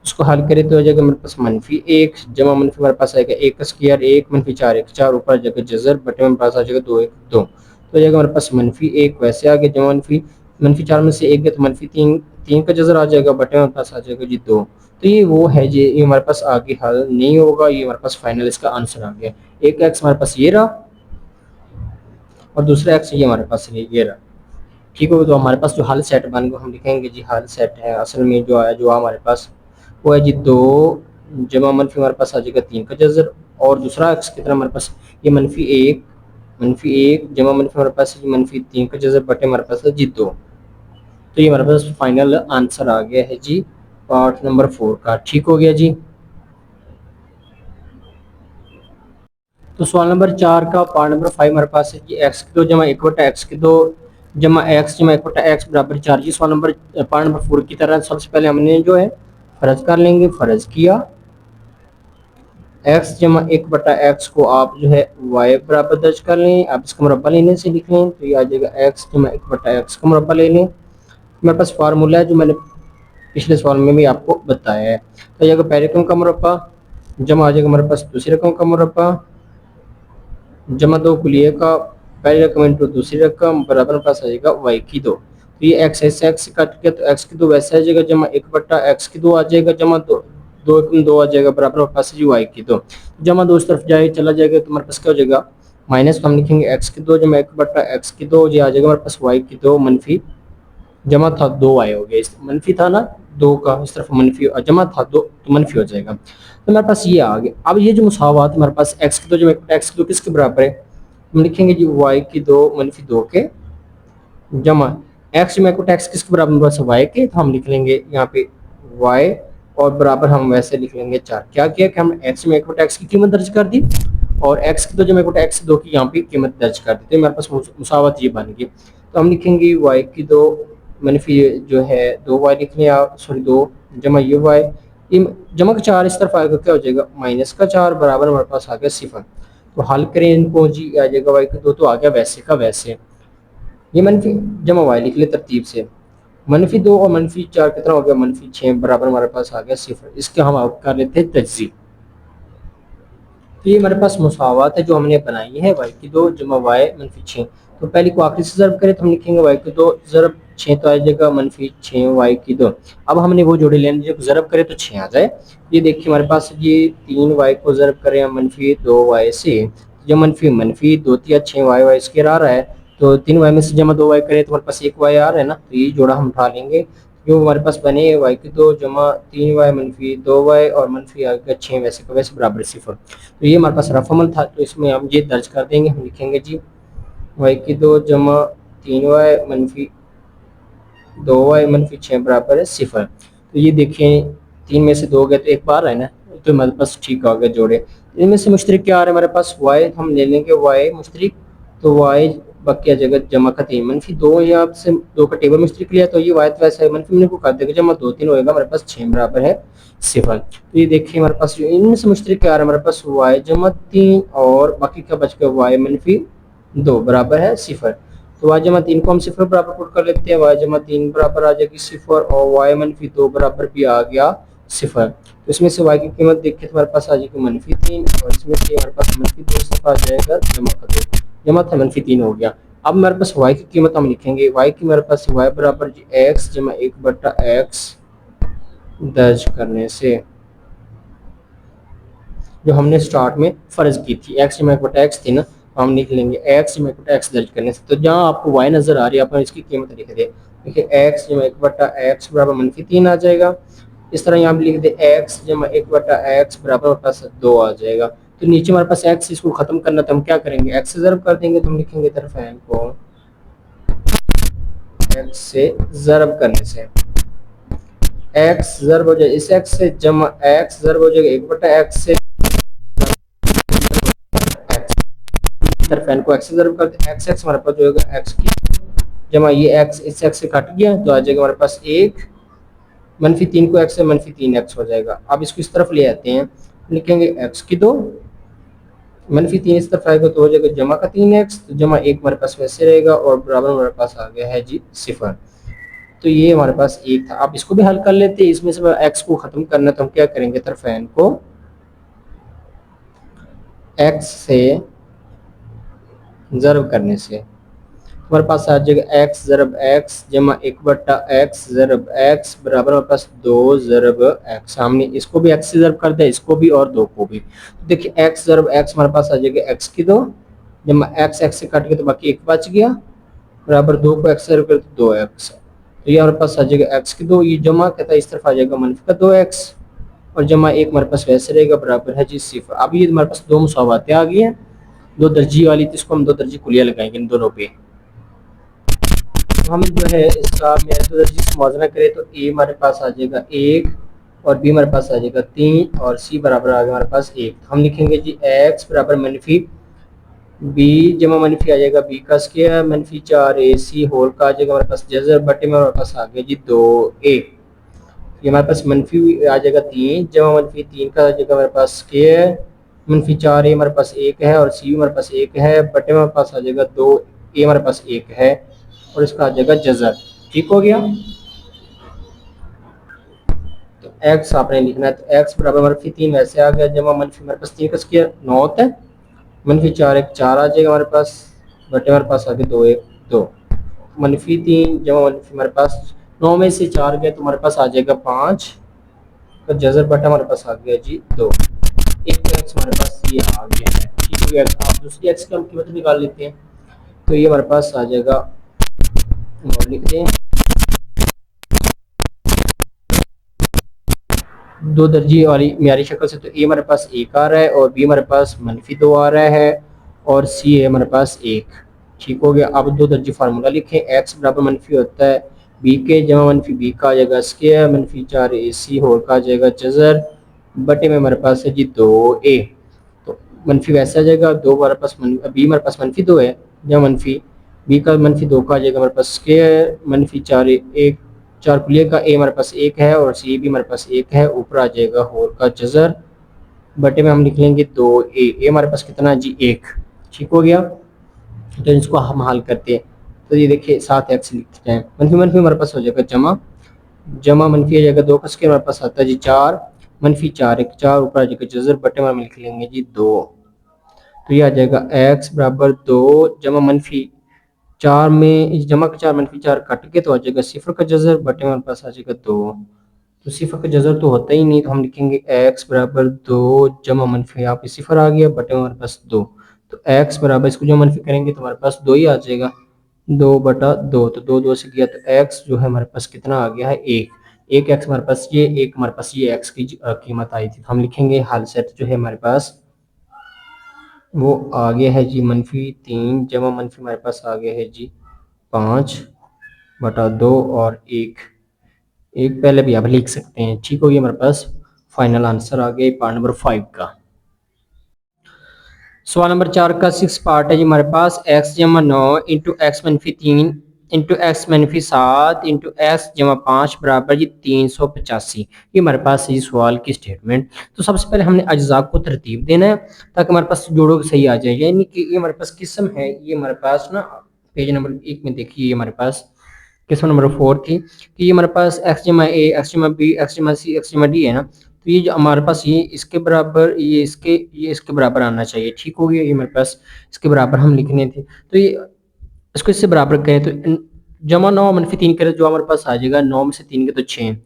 उसको हल करें तो हो जाएगा मेरे पास -1 जमा मनफी हमारे पास आएगा 1 का स्क्वायर 1 मनफी 4 1 4, ऊपर आ जाएगा जजर, बटे में पास आ जाएगा 2 1 2, तो हो जाएगा हमारे पास -1 वैसे आ गया, जमा मनफी 4 में से 1 गया तो -3 3 का जजर आ जाएगा, बटे में पास आ जाएगा जी 2। तो ये वो है जी, ये हमारे पास आगे हल नहीं होगा, ये हमारे पास फाइनल इसका आंसर आ गया, एक एक्स हमारे पास ये रहा और दूसरा एक्स ये हमारे पास ये रहा। ठीक हो, तो हमारे पास जो हल सेट बन गया, हम लिखेंगे जी हल सेट है असल में जो है, जो हमारे पास वो है जी 2 जमा मनफी हमारे पास आ जाएगा 3 का जजर, और दूसरा एक्स कितना हमारे पास ये -1 जमा मनफी हमारे पास -3 का जजर बटे हमारे पास है जी 2। तो ये हमारे पास फाइनल आंसर आ गया है जी पार्ट नंबर 4 का। ठीक हो गया जी। तो सवाल नंबर 4 का पार्ट नंबर 5 हमारे पास है कि एक्स की 2 जमा 1 बटा एक्स की 2 जमा एक्स जमा 1 बटा एक्स बराबर 4। जी सवाल नंबर पार्ट नंबर 4 की तरह सबसे पहले हमने जो है फर्ज कर लेंगे, फर्ज किया एक्स जमा 1 बटा एक्स को आप जो है वाई बराबर दर्ज कर लें, आप इसका मुरब्बा लेने से लिख लें, तो ये आ जाएगा एक्स जमा 1 बटा एक्स का मुरब्बा ले लें। मेरे पास फार्मूला है जो मैंने पिछले सवाल में भी आपको बताया है, तो ये पहले रकम का मुरब्बा जमा आ जाएगा हमारे पास दूसरी रकम का मुरब्बा जमा 2 कुलिये का पहली रकम इंटू दूसरी रकम बराबर पास आ जाएगा वाई की 2। तो ये एक्स ऐसे एक्स कट गया तो एक्स की 2 वैसे आ जाएगा, जमा 1 बटा एक्स की 2 आ जाएगा, जमा 2 2 एकम 2 आ जाएगा बराबर पास जी वाई की 2, जमा 2 इस तरफ जाए चला जाएगा तो हमारे पास क्या हो जाएगा माइनस, हम लिखेंगे एक्स की 2 जमा 1 बटा एक्स की 2, ये आ जाएगा हमारे पास वाई की 2 मनफी जमा था 2 आए हो गया, इस मनफी था ना 2 का, इस तरफ मनफी जमा था 2 तो मनफी हो जाएगा। तो हमारे पास ये आ गया। अब ये जो मुसावात हमारे पास एक्स की 2 जमा एक्स की 2 किसके बराबर है, हम लिखेंगे जी वाई की 2 मनफी 2 के जमा एक्स जमा एक्स किसके बराबर बस वाई के, तो हम लिख लेंगे यहाँ पे वाई और बराबर हम वैसे लिख लेंगे 4। क्या किया कि हम एक्स जमा एक्स की कीमत दर्ज कर दी और एक्स की 2 जमा एक्स 2 की यहाँ पे कीमत दर्ज कर दी, तो हमारे पास मुसावत ये बन गई। तो हम लिखेंगे वाई की 2 मनफी जो है 2 वाई लिख लिया, सॉरी 2 जमा ये वाई, जमा का 4 इस तरफ आएगा क्या हो जाएगा माइनस का 4 बराबर हमारे पास आ गया 0। तो हल करें इनको जी, आ जाएगा वाई का 2 तो आ गया वैसे का वैसे, ये मनफी जमा वाई लिख ले तरतीब से, -2 और -4 कितना हो गया, -6 बराबर हमारे पास आ गया 0। इसके हम अब कर लेते हैं तज्ज़ीब। तो ये हमारे पास मुसावात है जो हमने बनाई है, y2 जमा y -6। तो पहले को आखिरी से ज़रब करें तो हम लिखेंगे y2 ज़रब 6 तो आ जाएगा -6 y2। अब हमने वो जोड़ी लेनी जो ज़रब करें तो 6 आ जाए। ये देखिए हमारे पास ये 3y को ज़रब करें -2y से, जब मनफी 2 या 6y स्क्वायर आ रहा है, तो 3y में से जमा 2y करें तो हमारे पास 1y आ रहा है ना, तो ये जोड़ा हम उठा लेंगे। जो हमारे पास बने y2 जमा 3y -2y और मनफी आ गया 6 वैसे का वैसे बराबर 0। तो ये हमारे पास रफ अमल था, तो इसमें हम ये दर्ज कर देंगे। हम लिखेंगे जी y2 जमा 3y -2y-6 बराबर है 0। तो ये देखिए 3 में से 2 गए तो एक बार है ना, तो हमारे पास ठीक आ गया जोड़े। इनमें से मुश्तरिक क्या आ रहा है हमारे पास, y हम ले लेंगे y मुश्तरिक, तो y बाकी जगह जमा का 3 -2 यहाँ से 2 का टेबल मुश्तरिक लिया, तो ये y तो वैसा है -3 को कर देगा जमा 2 3 होएगा हमारे पास 6 बराबर है 0। तो ये देखिए हमारे पास इनमें से मुश्तरिक क्या आ रहा है हमारे पास, y जमा 3 और बाकी का बच गया y -2 बराबर है 0। तो y जमा 3 को हम 0 बराबर पुट कर लेते हैं, y जमा 3 बराबर आ जाएगी 0 और y -2 बराबर भी आ गया 0। तो इसमें से y की कीमत देखिए तो हमारे पास आ जाएगी -3 और इसमें से हमारे पास -2 सिफर आ जाएगा जमा का 2, जमा था -3 हो गया। अब हमारे पास y की कीमत हम लिखेंगे, y की हमारे पास y बराबर x जमा 1/x दर्ज करने से, जो हमने स्टार्ट में फर्ज की थी x जमा 1/x थी ना, हम लिख लेंगे x जमा 1/x दर्ज करने से। तो जहाँ आपको y नजर आ रही है आप इसकी कीमत लिख दे, देखिए x जमा 1/x बराबर -3 आ जाएगा। इस तरह यहाँ लिख दे x जमा 1/x बराबर हमारे पास 2 आ जाएगा। तो नीचे हमारे पास x, इसको खत्म करना तो हम क्या करेंगे, x से ज़रब कर देंगे। तो हम लिखेंगे तरफ़ैन को x से ज़रब करने से x ज़रब हो जाए इस x से, जमा x ज़रब हो जाएगा 1/x से, तरफ़ैन को x से ज़रब करते हैं, x हमारे पास जो होगा x की जमा ये x इस x से कट गया तो आ जाएगा हमारे पास 1, -3 को x से -3x हो जाएगा। अब इसको इस तरफ ले आते हैं, लिखेंगे x की 2 -3 इस तरफ आएगा तो हो जाएगा जमा का 3x, तो जमा 1 हमारे पास वैसे रहेगा और बराबर हमारे पास आ गया है जी 0। तो ये हमारे पास 1 था। अब इसको भी हल कर लेते हैं, इसमें से x को खत्म करना तो हम क्या करेंगे, तरफ़ैन को x से ज़रब करने से हमारे पास आ जाएगा x ज़रब x जमा 1/x ज़रब x बराबर हमारे पास 2 ज़रब x। हमने इसको भी x से ज़रब कर दिया, इसको भी और 2 को भी। तो देखिए x ज़रब x हमारे पास आ जाएगा x की 2 जमा x से काट के तो बाकी 1 बच गया बराबर 2 को x से ज़रब कर तो 2x। तो ये हमारे पास आ जाएगा x की 2, ये जमा कहता है इस तरफ आ जाएगा मनफी का 2x और जमा 1 हमारे पास वैसे रहेगा बराबर है जी 0। अब ये हमारे पास 2 मुसावातें आ गई हैं, 2 दर्जी वाली, तो इसको हम 2 दर्जी कुलिया लगाएंगे इन दोनों पे। हम जो है इसका दो दर्जी से मुआवजा करें तो ए हमारे पास आ जाएगा 1 और बी हमारे पास आ जाएगा 3 और सी बराबर आ गया हमारे पास 1। हम लिखेंगे जी x बराबर मनफी बी जमा मनफी आ जाएगा बी का स्क्वायर -4ac होल का आ जाएगा हमारे पास जजर बटे में हमारे पास आ गया जी 2a। ये हमारे पास मनफी आ जाएगा 3 जमा -3 का आ जाएगा हमारे पास स्क्वायर -4a हमारे पास 1 है और सी हमारे पास 1 है बटे में हमारे पास आ जाएगा 2a हमारे पास 1 है और इसका आ जाएगा जजर। ठीक हो गया। तो x आपने लिखना है, तो x बराबर -3 वैसे आ गया जमा मनफी हमारे पास 3 का स्क्वायर 9 होता है, -4 1 4 आ जाएगा हमारे पास बटे हमारे पास आ गया 2 1 2। -3 जमा मनफी हमारे पास 9 में से 4 गए तो हमारे पास आ जाएगा 5 का जजर बटा हमारे पास आ गया जी 2। एक तो x हमारे पास ये आ गया है। ठीक हो गया। आप दूसरी x की हम कीमत निकाल लेते हैं, तो ये हमारे पास आ जाएगा, लिखते हैं 2 दर्जी वाली म्यारी शक्ल से। तो ए हमारे पास 1 आ रहा है और बी हमारे पास -2 आ रहा है और सी है हमारे पास 1। ठीक हो गया। अब 2 दर्जी फार्मूला लिखें, x बराबर मनफी होता है बी के जमा मनफी बी का आ जाएगा स्क्वायर -4ac होल का आ जाएगा जजर बटे में हमारे पास है जी 2a। तो मनफी वैसे आ जाएगा 2 हमारे पास बी हमारे पास -2 है जमा मनफी बी का -2 का आ जाएगा हमारे पास स्क्वायर -4 1 4 कुलिये का ए हमारे पास 1 है और सी भी हमारे पास 1 है, ऊपर आ जाएगा होल का जजर बटे में हम लिख लेंगे 2a। ए हमारे पास कितना जी 1। ठीक हो गया। तो इसको हम हल करते हैं, तो ये देखिए 7x लिखते हैं, मनफी मनफी हमारे पास हो जाएगा जमा, जमा मनफी आ जाएगा 2 कस के हमारे पास आता है जी 4, मनफी 4 एक 4 ऊपर आ जाएगा जजर बटे में लिख लेंगे जी 2। तो ये आ जाएगा x बराबर 2 जमा मनफी 4 में जमा का 4 मनफी 4 कट के तो आ जाएगा सिफर का जजर बटे में हमारे पास आ जाएगा 2। तो सिफर का जजर तो होता ही नहीं, तो हम लिखेंगे x बराबर 2 जमा मनफी, यहाँ पे सिफर आ गया बटे में हमारे पास 2। तो x बराबर इसको जो मनफी करेंगे तो हमारे पास 2 ही आ जाएगा, 2/2। तो 2 से गया तो x जो है हमारे पास कितना आ गया है 1, x हमारे पास ये 1 हमारे पास ये x की कीमत आई थी। तो हम लिखेंगे हल सेट जो है हमारे पास वो आ गया है जी -3 जमा मनफी हमारे पास आ गया है जी 5/2 और 1 पहले भी आप लिख सकते हैं। ठीक हो गया, हमारे पास फाइनल आंसर आ गया पार्ट नंबर 5 का। सवाल नंबर 4 का 6 पार्ट है जी हमारे पास x जमा 9 इंटू एक्स मनफी 3 इंटू एक्स मनफी 7 इंटू एक्स जमा 5 बराबर जी 385। ये हमारे पास है सवाल की स्टेटमेंट। तो सबसे पहले हमने अज्जा को तरतीब देना है ताकि हमारे पास जोड़ो सही आ जाए, यानी कि ये हमारे पास किस्म है, ये हमारे पास ना पेज नंबर 1 में देखिए ये हमारे पास किस्म नंबर 4 थी कि ये हमारे पास x जमा a x जमा b x जमा c x जमा d है ना। तो ये जो हमारे पास ये इसके बराबर ये इसके बराबर आना चाहिए। ठीक हो गया, ये हमारे पास इसके बराबर हम लिखने थे। तो ये इसको इससे बराबर करें तो जमा 9 मनफी 3 करें जो हमारे पास आ जाएगा 9 में से 3 के तो 6।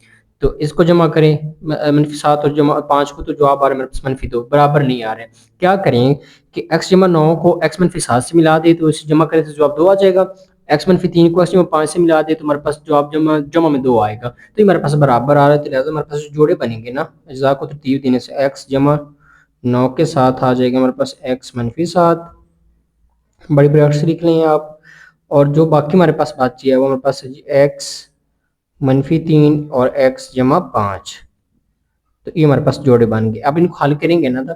तो इसको जमा करें मनफी 7 और जमा 5 को, तो जवाब आ रहा है मेरे पास -2 बराबर नहीं आ रहे। क्या करें कि x जमा 9 को x मनफी 7 से मिला दे तो इसे जमा करें तो जवाब 2 आ जाएगा, x मनफी 3 को x जमा 5 से मिला दे तो हमारे पास जवाब जमा में 2 आएगा। तो ये हमारे पास बराबर आ रहा है, तो लिहाजा हमारे पास जोड़े बनेंगे ना अज्जा को तरतीब देने से x जमा 9 के साथ आ जाएगा हमारे पास x मनफी 7, बड़ी ब्रैकेट से लिख लें आप। और जो बाकी हमारे पास बाकी है वो हमारे पास है जी x मनफी 3 और x जमा 5। तो ये हमारे पास जोड़े बन गए। अब इनको हल करेंगे ना तो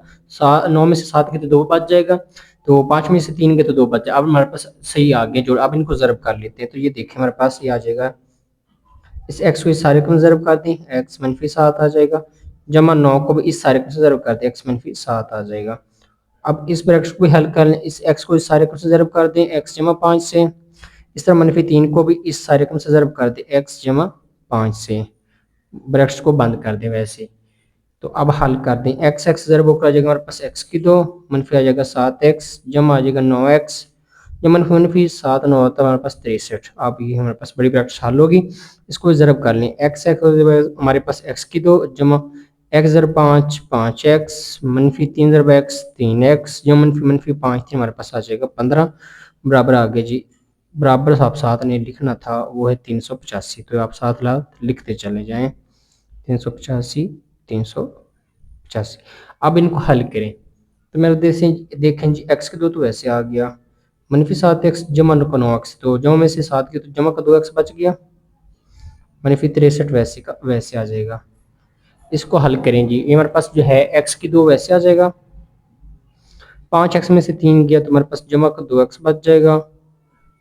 9 में से 7 के तो 2 बच जाएगा, तो 5 में से 3 के तो 2 बच जाएगा। अब हमारे पास सही आ गए जोड़। अब इनको ज़रब कर लेते हैं। तो ये देखिए हमारे पास ये आ जाएगा, इस x को इस सारे को ज़रब कर दें x मनफी 7 आ जाएगा, जमा 9 को भी इस सारे को ज़रब कर दें x मनफी 7 आ जाएगा। अब इस ब्रैकेट को हल कर लें, इस x को इस सारे को से ज़रब कर दें x जमा 5 से, इस तरह मनफी 3 को भी इस सारे को से ज़रब कर दें x जमा 5 से, ब्रैकेट्स को बंद कर दें वैसे। तो अब हल कर दें x ज़रब होकर आ जाएगा हमारे पास x की 2 मनफी आ जाएगा 7x जमा आ जाएगा 9x, जब मनफी 7 9 होता है हमारे पास 63। अब ये हमारे पास बड़ी ब्रैकेट हल होगी, इसको ज़रब कर लें x हमारे पास x की 2 जमा x ज़रब 5 5x मनफी 3 ज़रब x 3x जमा मनफी 5 3 हमारे पास आ जाएगा 15 बराबर आ गया जी। बराबर आप 7 नहीं लिखना था, वो है 385। तो आप 7 लिखते चले जाएं 385 385। अब इनको हल करें तो मेरे देखें जी x के 2 तो ऐसे आ गया, मनफी 7x जमा 9x, तो जमा में से 7 के तो जमा का 2x बच गया, मनफी 63 वैसे का वैसे आ जाएगा। इसको हल करें जी, ये हमारे पास जो है x की 2 वैसे आ जाएगा, 5x में से 3 गया तो हमारे पास जमा का 2x बच जाएगा,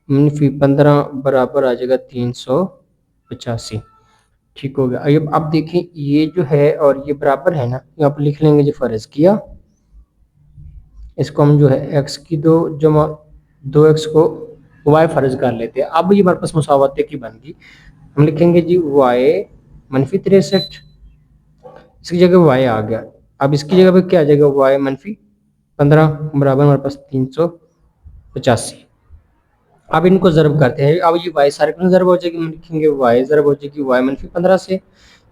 मनफी 15 बराबर आ जाएगा 385। ठीक हो गया। अब देखें ये जो है और ये बराबर है ना, यहाँ पर लिख लेंगे जो फर्ज किया, इसको हम जो है x की 2 जमा 2x को y फर्ज कर लेते हैं। अब ये हमारे पास मुसावते की बन गई, हम लिखेंगे जी y मनफी 63, इसकी जगह y आ गया। अब इसकी जगह पे क्या आ जाएगा y मनफी 15 बराबर हमारे पास 385। अब इनको ज़रब करते हैं, अब ये y सारे को ज़रब हो जाएगी, हम लिखेंगे y ज़रब हो जाएगी y मनफी 15 से,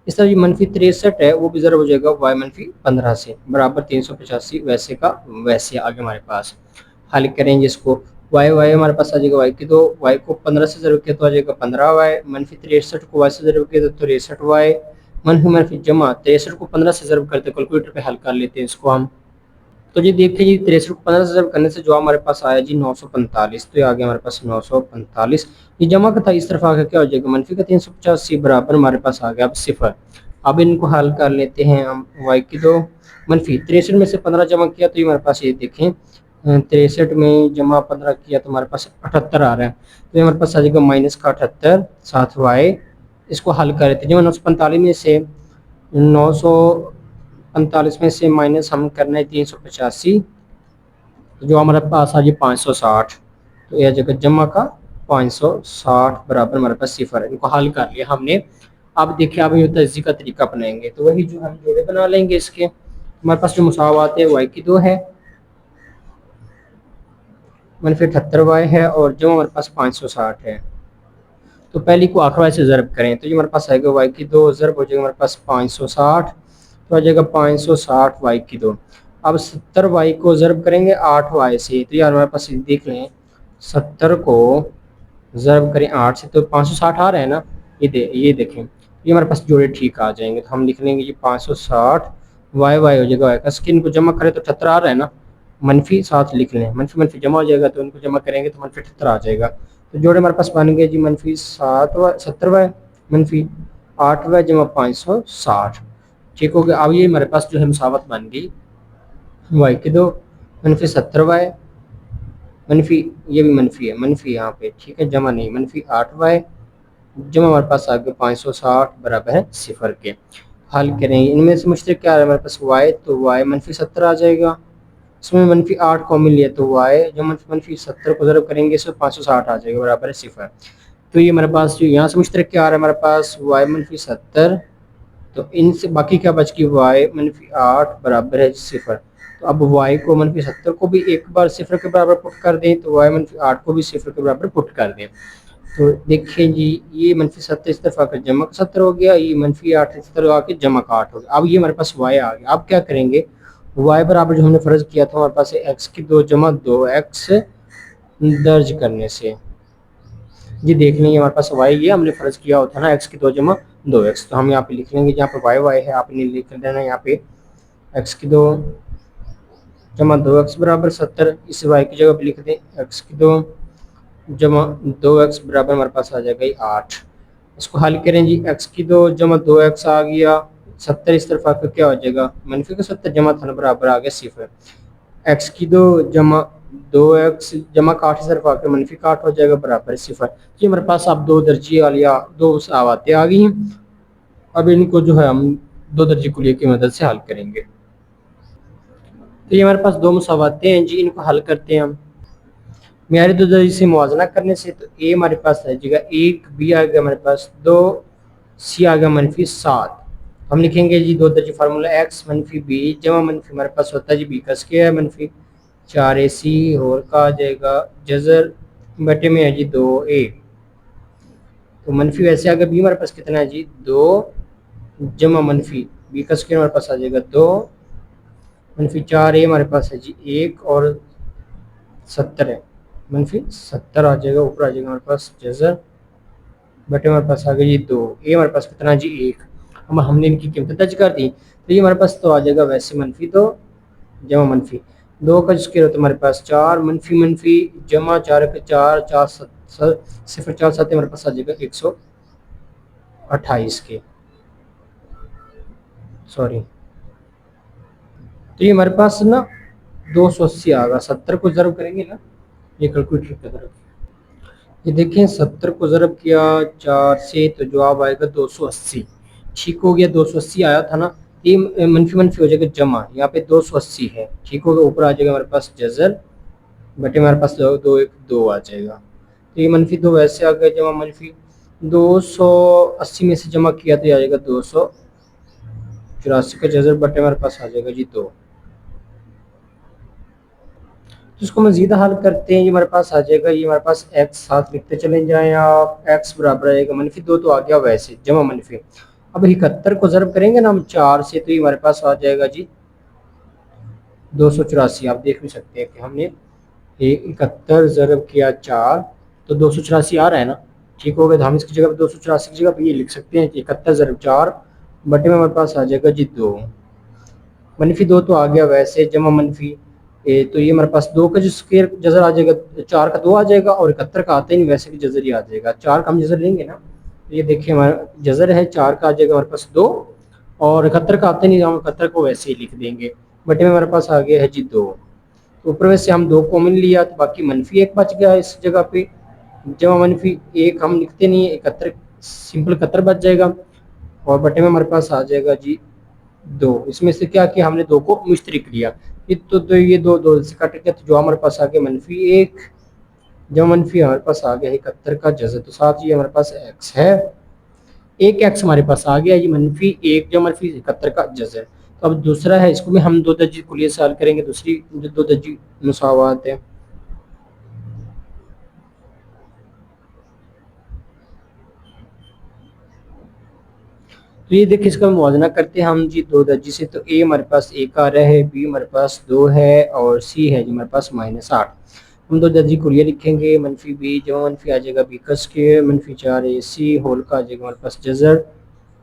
इस तरह ये मनफी 63 है वो भी ज़रब हो जाएगा y मनफी 15 से बराबर 385 वैसे का वैसे आगे हमारे पास। हल करेंगे इसको, y हमारे पास आ जाएगा y की 2, y को 15 से ज़रब किया तो आ जाएगा 15y, मनफी 63 को y से ज़रब किया तो 63y, मनफी जमा 63 को 15 से ज़रब करते कैलकुलेटर पे हल कर लेते हैं इसको हम। तो ये देखिए जी 63 को 15 से ज़रब करने से जो हमारे पास आया जी 945। तो ये आ गया हमारे पास 945, ये जमा का था इस तरफ आकर क्या हो जाएगा मनफी का 385 बराबर हमारे पास आ गया अब 0। अब इनको हल कर लेते हैं हम, y की 2 मनफी 63 में से 15 जमा किया तो ये हमारे पास ये देखें 63 में जमा 15 किया तो हमारे पास 78 आ रहा है, तो ये हमारे पास आ जाएगा माइनस का 78 साथ y। इसको हल कर लेते हैं, जब 945 में से 945 में से माइनस हम करना है 385, जो हमारे पास आ जाए 560, तो यह जगह जमा का 560 बराबर हमारे पास सिफर है। इनको हल कर लिया हमने। अब देखिए अब ये तजज़ी का तरीका अपनाएंगे, तो वही जो हम जोड़े बना लेंगे इसके। हमारे पास जो मुसावात है वाई की 2 है, -78 y है, और जो हमारे पास 560 है। तो पहली को आखिर वाई से ज़रब करें तो ये हमारे पास आएगा वाई की 2 ज़रब हो जाएगा हमारे पास 560, तो आ जाएगा 560 वाई की 2। अब 70 वाई को ज़रब करेंगे 8 वाई से, तो यार हमारे पास देख लें 70 को ज़रब करें 8 से तो 560 आ रहा है ना। ये देखें ये हमारे पास जोड़े ठीक आ जाएंगे, तो हम लिख लेंगे ये 560 वाई वाई हो जाएगा वाई का स्किन को जमा करें तो 78 आ रहा है ना, मनफी 7 लिख लें, मनफी मनफी जमा हो जाएगा तो उनको जमा करेंगे तो मनफी 78 आ जाएगा। तो जोड़े हमारे पास बन गए जी -7 70 वाई मनफी 8 वाई जमा 560। ठीक हो गया। अब ये हमारे पास जो है मुसावत बन गई वाई की 2 -70 वाई मनफी, ये भी मनफी है, मनफी यहाँ पे ठीक है, जमा नहीं, -8 वाई जमा हमारे पास आ गया 560 बराबर है सिफर के। हल करेंगे, इनमें से मुश्किल क्या है हमारे पास वाई, तो वाई -70 आ जाएगा, इसमें -8 कॉमन लिया तो वाई जब -70 को ज़रब करेंगे इसमें 560 आ जाएगा बराबर है सिफर। तो ये हमारे पास जो यहाँ से मुश्तरक क्या आ रहा है हमारे पास वाई -70, तो इनसे बाकी क्या बच गई वाई -8 बराबर है सिफर। तो अब वाई को -70 को भी एक बार सिफर के बराबर पुट कर दें, तो वाई -8 को भी सिफर के बराबर पुट कर दें। तो देखिए जी ये -70 इस तरफ आकर जमा 70 हो गया, ये -8 इस तरफ आके जमा का 8 हो गया। अब ये हमारे पास वाई आ गया। अब क्या करेंगे, वाई बराबर जो हमने फ़र्ज किया था हमारे पास एक्स की 2 जमा 2x दर्ज करने से, जी देख लेंगे हमारे पास वाई ये हमने फ़र्ज किया होता ना एक्स की 2 जमा 2x, तो हम यहाँ पे लिख लेंगे जहाँ पे वाई वाई है आपने लिख लेना यहाँ पे एक्स की 2 जमा 2x बराबर 70, इस वाई की जगह पे लिख दें एक्स की 2 जमा 2x बराबर हमारे पास आ जाएगा 8। इसको हल करें जी, x की 2 जमा 2x आ गया 70, इस तरफ आकर क्या हो जाएगा मनफी का 70 जमा था बराबर आ गया सिफर। x की 2 जमा 2x जमा का 8 इस तरफ आकर मनफी का 8 हो जाएगा बराबर सिफर। ये हमारे पास अब दो दर्जे वाली दो मुसावातें आ गई हैं। अब इनको जो है हम दो दर्जे कुलिये की मदद से हल करेंगे। तो ये हमारे पास दो मुसावातें हैं जी, इनको हल करते हैं हम मेयारी दो दर्जे से मुआवजना करने से। तो ए हमारे पास आ जाएगा 1, बी आ गया हमारे पास 2, सी आ गया -7। हम लिखेंगे जी दो दर्जे फार्मूला एक्स मनफी बी जमा मनफी हमारे पास होता है जी बी का स्क्वायर मनफी 4ac और का आ जाएगा जजर बटे में है जी 2a। तो मनफी वैसे अगर बी हमारे पास कितना है जी 2 जमा मनफी बी का स्क्वायर हमारे पास आ जाएगा 2 मनफी 4a हमारे पास है जी 1 और 70 है -70 आ जाएगा, ऊपर आ जाएगा हमारे पास जजर बटे हमारे पास आ गया जी 2, ए हमारे पास कितना जी 1। हम हमने इनकी कीमत दर्ज कर दी, तो ये हमारे पास तो आ जाएगा वैसे -2 जमा मनफी 2 का स्क्वायर होता है हमारे पास 4 मनफी मनफी जमा 4 का 4 4 0 4 7 हमारे पास आ जाएगा 128 के, सॉरी। तो ये हमारे पास ना 280 आ गया, 70 को ज़रब करेंगे ना, ये कैलकुलेटर की तरफ ये देखें 70 को ज़रब किया 4 से तो जवाब आएगा 280। ठीक हो गया, 280 आया था ना, ये मनफी मनफी हो जाएगा जमा, यहाँ पे 280 है, ठीक हो गया, ऊपर आ जाएगा हमारे पास जजर बटे हमारे पास 2 1 2 आ जाएगा। तो ये -2 वैसे आ गया जमा मनफी 280 में से जमा किया तो आ जाएगा 284 का जजर बटे हमारे पास आ जाएगा जी 2। तो इसको मजीद हल करते हैं, ये हमारे पास आ जाएगा, ये हमारे पास x साथ लिखते चले जाएं आप, x बराबर आएगा -2 तो आ गया वैसे जमा मनफी। अब 71 को ज़रब करेंगे ना हम 4 से, तो ये हमारे पास आ जाएगा जी 284। आप देख भी सकते हैं कि हमने 71 ज़रब किया 4 तो 284 आ रहा है ना, ठीक हो गया। तो हम इसकी जगह पर 284 की जगह पर ये लिख सकते हैं कि 71 ज़रब 4 बटे में हमारे पास आ जाएगा जी 2, -2 तो आ गया वैसे जमा मनफी तो ये हमारे पास 2 का जो स्क्वायर जजर आ जाएगा 4 का 2 आ जाएगा, और 71 का आता ही नहीं वैसे कि जजर ही आ जाएगा, 4 का हम जजर लेंगे ना, तो ये देखिए हमारा जजर है 4 का आ जाएगा हमारे पास 2, और 71 का आता नहीं, हम 71 को वैसे ही लिख देंगे बटे में हमारे पास आ गया है जी 2। तो ऊपर में से हम 2 कॉमन लिया तो बाकी -1 बच गया इस जगह पे, जमा -1 हम लिखते नहीं है, 71 सिंपल 71 बच जाएगा, और बटे में हमारे पास आ जाएगा जी 2। इसमें से क्या किया हमने 2 को मुश्तरक लिया, तो ये 2 2 से कट गया, तो जो हमारे पास आ गया -1 जब मनफी हमारे पास आ गया 71 का जज़र, तो साथ ही हमारे पास एक्स है, एक एक्स हमारे पास आ गया जी, मनफी एक जब मनफी 71 का जज़र। तो अब दूसरा है, इसको भी हम दो दर्जी कुलिये सॉल्व करेंगे, दूसरी जो दो दर्जी मुसावात है। तो ये देखिए, इसका मुवाजना करते हैं हम जी दो दर्जी से। तो ए हमारे पास एक आ रहा है, बी हमारे पास दो है, और सी है जी हमारे पास -8। हम दो दर्जी कुलिया लिखेंगे, मनफी बी जमा मनफी आ जाएगा बी का स्क्वायर, मनफी 4ac होल का आ जाएगा हमारे पास जज़र,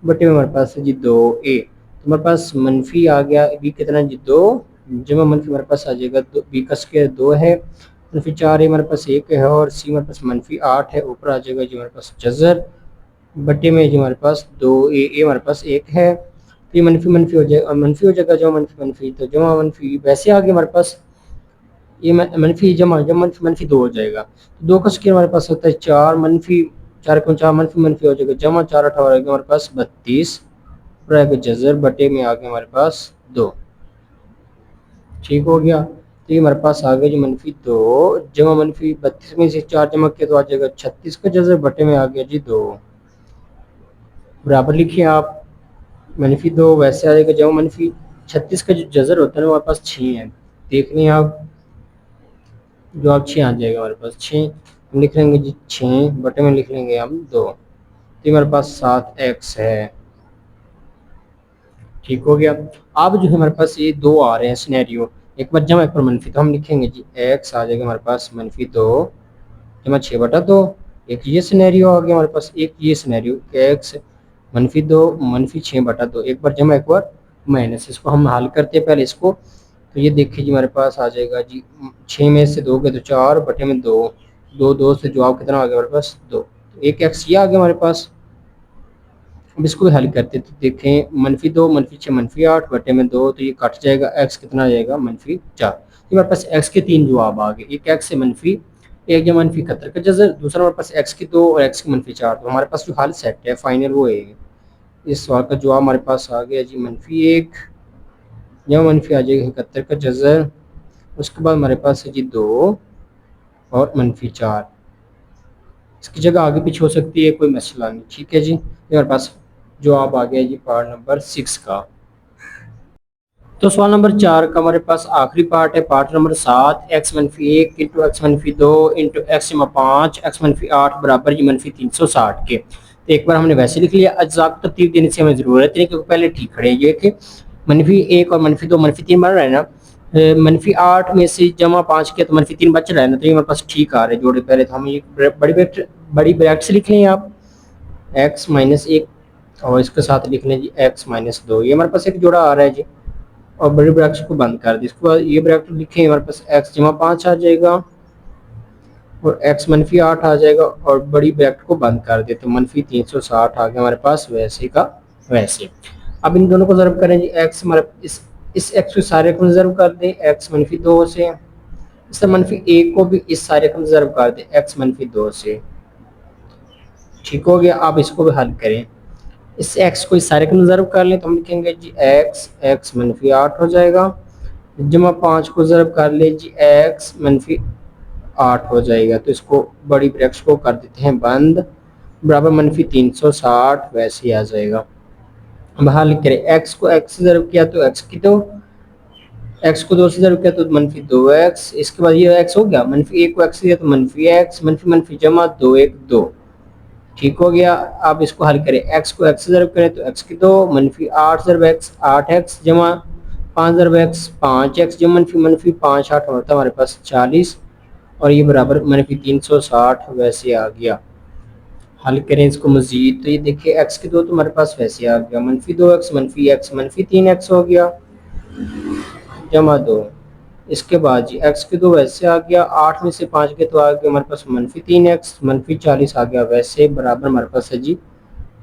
बटे में हमारे पास है जी 2a। तो हमारे पास मनफी आ गया, बी कितना जी 2, जमा मनफी हमारे पास आ जाएगा बी का स्क्वायर 2 है, मनफी 4a हमारे पास 1 है, और सी हमारे पास -8 है, ऊपर आ जाएगा जी हमारे पास जज़र, बटे में जो हमारे पास 2a हमारे पास 1 है। तो ये मनफी मनफी हो जाएगा, मनफी हो जाएगा, जमा मनफी मनफी, तो जमा मनफी वैसे आ गया हमारे पास, ये मनफी जमा जमा मनफी मनफी 2 हो जाएगा। तो 2 का स्क्वायर हमारे पास होता है 4, मनफी 4 को 4 मनफी मनफी हो जाएगा, जमा 4 8 रहेगा हमारे पास 32, रहेगा जज़र, बटे में आ गया हमारे पास 2। ठीक हो गया। तो ये हमारे पास आ गया जी -2, जमा मनफी 32 में से 4 जमा किया तो आ जाएगा 36 का जज़र, बटे में आ गया जी 2। बराबर लिखिए आप, -2 वैसे आ जाएगा, जमा मनफी 36 का जो जज़र होता है ना हमारे पास 6 है, देख लें आप, जो आप 6 आ जाएगा हमारे पास 6, हम लिख लेंगे जी 6, बटे में लिख लेंगे हम 2, तो हमारे पास 7x है। ठीक हो गया। अब जो है हमारे पास ये दो आ रहे हैं सिनेरियो, एक बार जमा एक बार मनफी, तो हम लिखेंगे जी x आ जाएगा हमारे पास -2 जमा 6/2, एक ये सिनेरियो आ गया हमारे पास, एक ये सिनेरियो x -2 -6/2, एक बार जमा एक बार माइनस। इसको हम हल करते हैं पहले इसको, तो ये देखिए जी हमारे पास आ जाएगा जी 6 में से 2 गए तो 4, बटे में 2, 2 से जवाब कितना आ गया हमारे पास 2, तो एक एक्स ये आ गया हमारे पास। अब इसको हल करते तो देखें, -2 -6 -8 बटे में 2, तो ये कट जाएगा, एक्स कितना आ जाएगा -4। तो हमारे पास एक्स के 3 जवाब आ गए, एक एक्स से मनफी, एक जमा -71 का जज़र, दूसरा हमारे पास एक्स की 2 और एक्स की -4। तो हमारे पास जो हल सेट है फाइनल वो है, इस सवाल का जवाब हमारे पास आ गया जी -1 जमा मनफी आ जाएगा 71 का जज़र, उसके बाद हमारे पास है जी 2 और -4, इसकी जगह आगे पीछे हो सकती है, कोई मसला नहीं। ठीक है जी, हमारे पास जवाब आ गया जी पार्ट नंबर 6 का। तो सवाल नंबर 4 का हमारे पास आखिरी पार्ट है, part number 7, x-1 into x-2 into x-5 x-8 बराबर जी -360 के। तो एक बार हमने वैसे लिख लिया, अज्जा को तरतीब देने से हमें ज़रूरत नहीं, क्योंकि पहले ठीक खड़े ये कि -1 और -2 -3 बन रहा है ना, -8 में से जमा 5 किया तो -3 बच रहा है ना, तो ये हमारे पास ठीक आ रहे जोड़े। पहले तो हम ये बड़ी ब्रैकेट से लिख लें आप, x-1 और इसके साथ लिख लें जी x-2, ये हमारे पास एक जोड़ा आ रहा है जी, और बड़ी ब्रैकेट को बंद कर दी। इसके बाद ये ब्रैकेट लिखे, हमारे पास x जमा 5 आ जाएगा और x -8 आ जाएगा, और बड़ी ब्रैकेट को बंद कर दे तो -360 आ गया हमारे पास वैसे का वैसे। अब इन दोनों को ज़र्ब करें जी, x हमारे इस x को सारे को ज़र्ब कर दें x -2 से, इस -1 को भी इस सारे को ज़र्ब कर दें x -2 से। ठीक हो गया। अब इसको भी हल करें, इस x को इस सारे को ज़र्ब कर लें तो हम लिखेंगे जी x -8 हो जाएगा, जमा 5 को ज़र्ब कर ले जी x -8 हो जाएगा, तो इसको बड़ी ब्रैकेट को कर देते हैं बंद, बराबर -360 वैसे ही आ जाएगा। अब हल करें, x को x से ज़र्ब किया तो x की 2, x को 2 से ज़र्ब किया तो -2x, इसके बाद ये x हो गया, -1 को x से दिया तो -x, मनफी जमा 2 1 2। ठीक हो गया। अब इसको हल करें, x को x से ज़र्ब करें तो x की 2, -8 ज़र्ब x 8x, जमा 5 ज़र्ब x 5x, जमा मनफी 5 8 होता है हमारे पास 40, और ये बराबर -360 वैसे आ गया। हल करें इसको मजीद, तो ये देखिए x की 2 तो हमारे पास वैसे आ गया, -2x -3x हो गया, जमा 2, इसके बाद जी x की 2 वैसे आ गया, 8 में से 5 के तो आ गया हमारे पास -3x -40 आ गया वैसे, बराबर हमारे पास है जी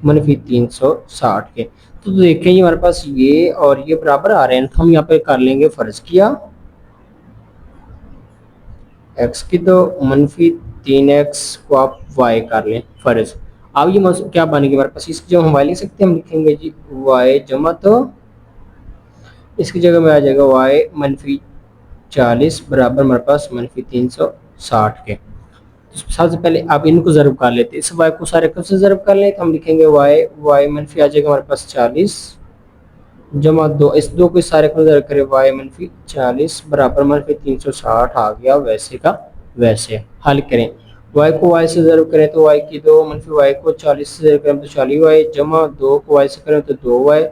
-360 के। तो देखें ये हमारे पास ये और ये बराबर आ रहे हैं, तो हम यहाँ पे कर लेंगे, फर्ज किया x की 2 -3x को आप y कर लें फर्ज। अब ये क्या बनेगी हमारे पास, इसकी जगह हम y लिख सकते हैं, हम लिखेंगे जी y जमा, तो इसकी जगह में आ जाएगा y -40 बराबर हमारे पास -360 के। तो सबसे पहले आप इनको ज़र्ब कर लेते हैं, इस y को सारे कब से ज़र्ब कर लें तो हम लिखेंगे y मनफी आ जाएगा हमारे पास 40 जमा 2, इस 2 को सारे को ज़र्ब करें y मनफी 40 बराबर मनफी 360 आ गया वैसे का वैसे। हल करें, y को y से ज़र्ब करें तो y की 2 मनफी y को 40 से ज़र्ब करें तो 40y जमा 2 को y से करें तो 2y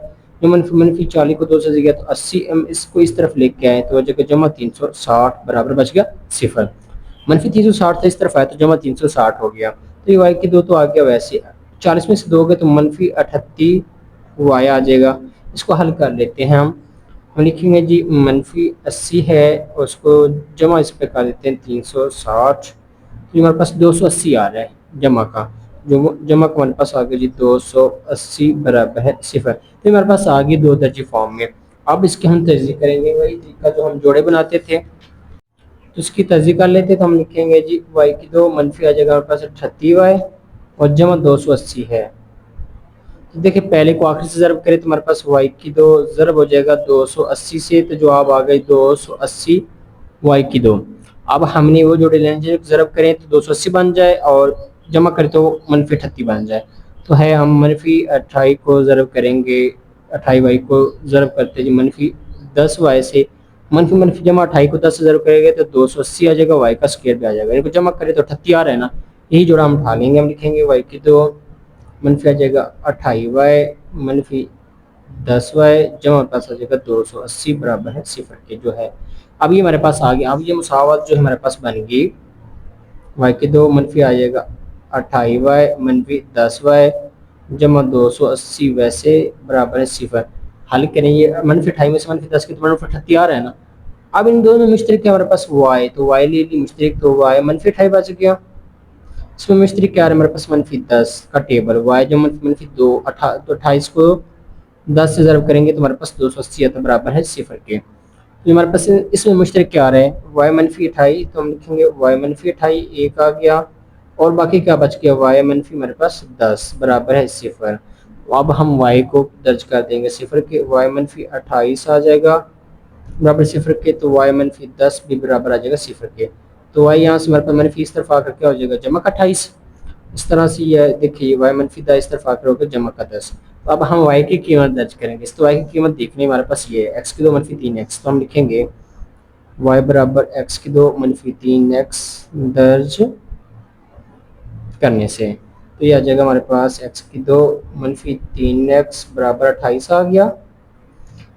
जो मनफी 40 को 2 से गया तो 80 हम इसको इस तरफ लेके आए तो जगह जमा 360 बराबर बच गया सिफर। मनफी 360 था इस तरफ आया तो जमा 360 हो गया, तो ये वाई की 2 तो आ गया वैसे। 40 में से 2 गए तो मनफी 38 वाई आ जाएगा। इसको हल कर लेते हैं हम लिखेंगे जी मनफी 80 है और उसको जमा इस पे कर देते हैं 360, तो हमारे पास 280 आ रहा है जमा का, जो जमा का हमारे पास आ गया जी 280 बराबर है सिफर। तो हमारे पास आ गई 2 दर्जी फॉर्म में। अब इसके हम तर्जी करेंगे वही तरीका जो हम जोड़े बनाते थे, तो इसकी तर्जी कर लेते तो हम लिखेंगे जी वाई की 2 मनफी आ जाएगा हमारे पास 38y और जमा 280 है। तो देखिए पहले को आखिर से ज़रब करें तो हमारे पास वाई की 2 ज़रब हो जाएगा 280 से, तो जवाब आ गई 280 वाई की 2। अब हमने वो जोड़े लेने जो ज़रब करें तो 280 बन जाए और जमा करें तो मनफी 38 बन जाए। तो है हम मनफी 28 को ज़रब करेंगे, 28 वाई को ज़रब करते जी मनफी 10 वाई से, मनफी मनफी जमा 28 को 10 से ज़रब करेंगे तो 280 आ जाएगा, वाई का स्क्वायर भी आ जाएगा, इनको जमा करें तो 38 आ रहा है ना, यही जोड़ा हम उठा लेंगे। हम लिखेंगे वाई की 2 मनफी आ जाएगा 28y मनफी 10y जमा पास आ जाएगा 280 बराबर है सिफर के जो है। अब ये हमारे पास आ गया। अब ये मुसावत जो हमारे पास बन गई, y की 2 मनफी आ जाएगा 28y मनफी 10y जमा 280 वैसे बराबर है सिफर। हल करें, ये मनफी 28 में से मनफी 10 की तो मनफी 38 आ रहा है ना। अब इन दोनों में मुश्तरक है हमारे पास y, तो y ले ली मुश्तरक, तो y मनफी 28 बच गया। इसमें मुश्तरक क्या है हमारे पास मनफी 10 का टेबल, y जो मनफी 2 तो 28 को 10 से ज़रब करेंगे तो हमारे पास 280 आता बराबर है सिफर के। तो हमारे पास इसमें मुश्तरक क्या आ रहा है y मनफी 28, तो हम लिखेंगे y मनफी 28 एक आ गया और बाकी क्या बच गया y मनफी हमारे पास 10 बराबर है सिफर। अब हम y को दर्ज कर देंगे सिफर के, y मनफी 28 आ जाएगा बराबर सिफर के, तो y मनफी 10 भी बराबर आ जाएगा सिफर के। तो y यहाँ से हमारे पास मनफी इस तरफ आकर क्या हो जाएगा जमा का 28, इस तरह से यह देखिए y मनफी 10 इस तरफ आकर होगा जमा का 10। तो अब हम y की कीमत दर्ज करेंगे, तो y की कीमत देखने हमारे पास ये है x की 2 मनफी 3x, तो हम लिखेंगे y बराबर x की 2 मनफी 3x दर्ज करने से, तो ये आ जाएगा हमारे पास x की 2 मनफी 3x बराबर 28 आ गया।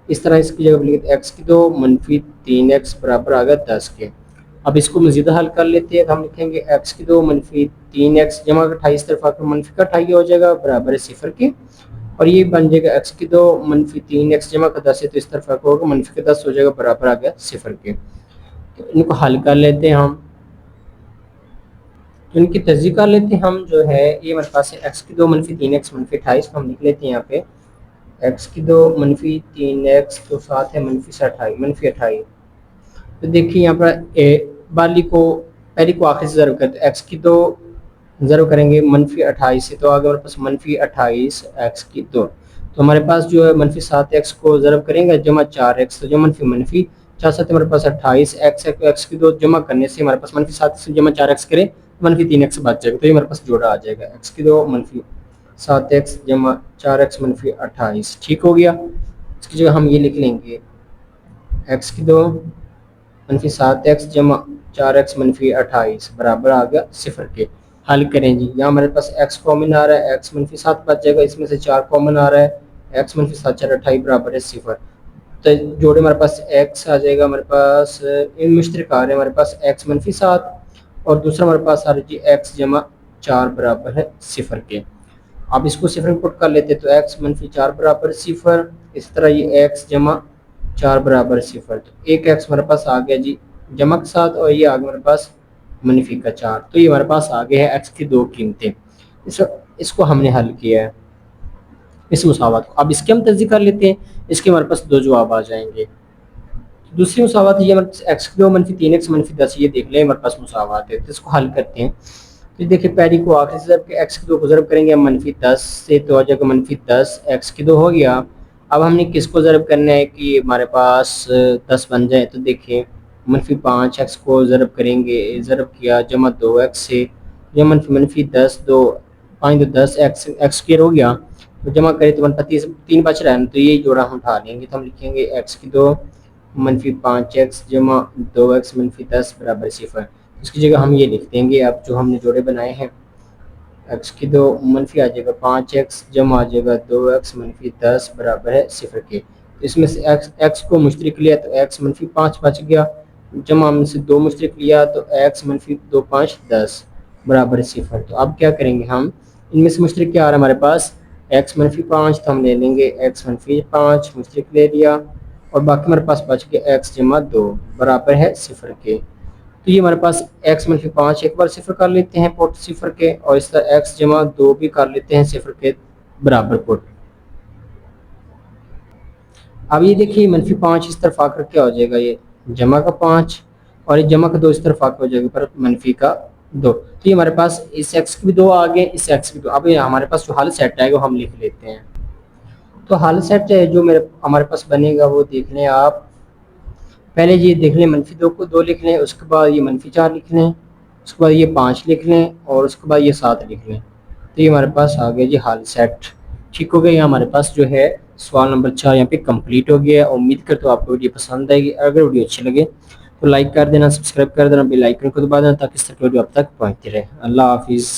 इस तरह इसकी जगह लिखे x की 2 मनफी 3x बराबर आ गया 10 के। अब इसको मजीद हल कर लेते हैं, तो हम लिखेंगे x की 2 मनफी 3x जमा का 28 तरफ आकर मनफी का 28 हो जाएगा बराबर है सिफर के, और ये बन जाएगा x की 2 मनफी 3x जमा का 10 है तो इस तरफ आकर होगा मनफी का 10 हो जाएगा बराबर आ गया सिफर के। तो इनको हल कर लेते हैं हम, तो इनकी तस्दीक कर लेते हैं हम जो है। ये हमारे पास है x की 2 मनफी 3x मनफी 28, हम लिख लेते हैं यहाँ पे x की 2 मनफी 3x तो साथ है मनफी 28 मनफी 28। तो देखिए यहाँ पर बाली को पहली को आखिर से ज़रब करते हैं, x की 2 ज़रब करेंगे मनफी 28 से, तो आगे हमारे पास मनफी 28 x की 2, तो हमारे पास जो है मनफी 7x को ज़रब करेंगे जमा 4x, तो जमा मनफी मनफी 4 7 हमारे पास 28 x की 2 जमा करने से हमारे पास मनफी 7 से जमा 4x करें मनफी 3x बच जाएगा, तो ये हमारे पास जोड़ा आ जाएगा x की 2 मनफी 7x जमा 4x मनफी 28। ठीक हो गया। इसकी जगह हम ये लिख लेंगे x की 2 मनफी 7x जमा 4x मनफी 28 बराबर आ गया सिफर के। हल करें जी, यहाँ हमारे पास x कॉमन आ रहा है, x मनफी 7 बच जाएगा, इसमें से 4 कॉमन आ रहा है, x मनफी 7 4 28 बराबर है सिफर। तो जोड़े हमारे पास x आ जाएगा, हमारे पास इन मुश्तरक आ रहे हैं हमारे पास x मनफी 7 और दूसरा हमारे पास आ रहा है जी x जमा 4 बराबर है सिफर के। अब इसको सिफर में पुट कर लेते तो x मनफी 4 बराबर सिफर, इस तरह ये x जमा 4 बराबर सिफर, तो एक x हमारे पास आ गया जी जमा के साथ और ये आ गया हमारे पास मनफी का 4, तो ये हमारे पास आ गया है x की 2 कीमतें। इसको हमने हल किया है इस मुसावत को। अब इसके हम तस्दीक कर लेते हैं, इसके हमारे पास 2 जवाब आ जाएंगे। दूसरी मुसावत है ये हमारे पास x की 2 मनफी 3x मनफी 10, ये देख लें हमारे पास मुसावत है, तो इसको हल करते हैं। तो देखिए पहली को आखिरी से ज़रब के x की 2 को ज़रब करेंगे हम मनफी 10 से, तो आ जाएगा मनफी 10 x की 2 हो गया। अब हमने किसको ज़रब करना है कि हमारे पास 10 बन जाए, तो देखिए -5 एक्स को ज़रब करेंगे, ज़रब किया जमा 2 एक्स से, या मनफी 10 दो 5 दो 10 एक्स स्क्र हो गया, तो जमा करें तो 3 बच रहा है, तो यही जोड़ा हम उठा लेंगे। तो हम लिखेंगे एक्स की 2 -5 एक्स जमा 2 एक्स -10 बराबर 0। इसकी जगह हम ये लिख देंगे अब जो हमने जोड़े बनाए हैं, एक्स की 2 मनफी आ जाएगा 5 एक्स जमा आ जाएगा 2 एक्स -10 बराबर है 0 के। तो इसमें से एक्स को मुश्तरक लिया तो एक्स -5 बच गया, जमा में से 2 मुश्तरक लिया तो एक्स -2 5 10 बराबर 0। तो अब क्या करेंगे हम, इनमें से मुश्तरक क्या आ रहा है हमारे पास, एक्स -5, तो हम ले लेंगे एक्स -5 मुश्तरक ले लिया, और बाकी हमारे पास बच गया एक्स जमा 2 बराबर है 0 के। तो ये हमारे पास एक्स -5 एक बार 0 कर लेते हैं पुट 0 के, और इस तरह एक्स जमा 2 भी कर लेते हैं 0 के बराबर पुट। अब ये देखिए -5 इस तरफ आकर क्या हो जाएगा, ये जमा का 5, और ये जमा का 2 इस तरफ आकर हो जाएगा पर मनफी का 2। तो ये हमारे पास इस एक्स की भी 2 आ गए, इस एक्स की 2। अब ये हमारे पास जो हल सेट आएगा वो हम लिख लेते हैं। तो हल सेट जो मेरे हमारे पास बनेगा वो देख लें आप, पहले ये देख लें -2 को 2 लिख लें, उसके बाद ये -4 लिख लें, उसके बाद ये 5 लिख लें, और उसके बाद ये 7 लिख लें। तो ये हमारे पास आ गया जी हल सेट। ठीक हो गया, हमारे पास जो है सवाल नंबर 4 यहाँ पे कंप्लीट हो गया। उम्मीद करता हूँ आपको वीडियो पसंद आएगी। अगर वीडियो अच्छी लगे तो लाइक कर देना, सब्सक्राइब कर देना, बेल आइकन को दबा देना ताकि इस तरह की वीडियो आप तक पहुँचती रहे। अल्लाह हाफिज़।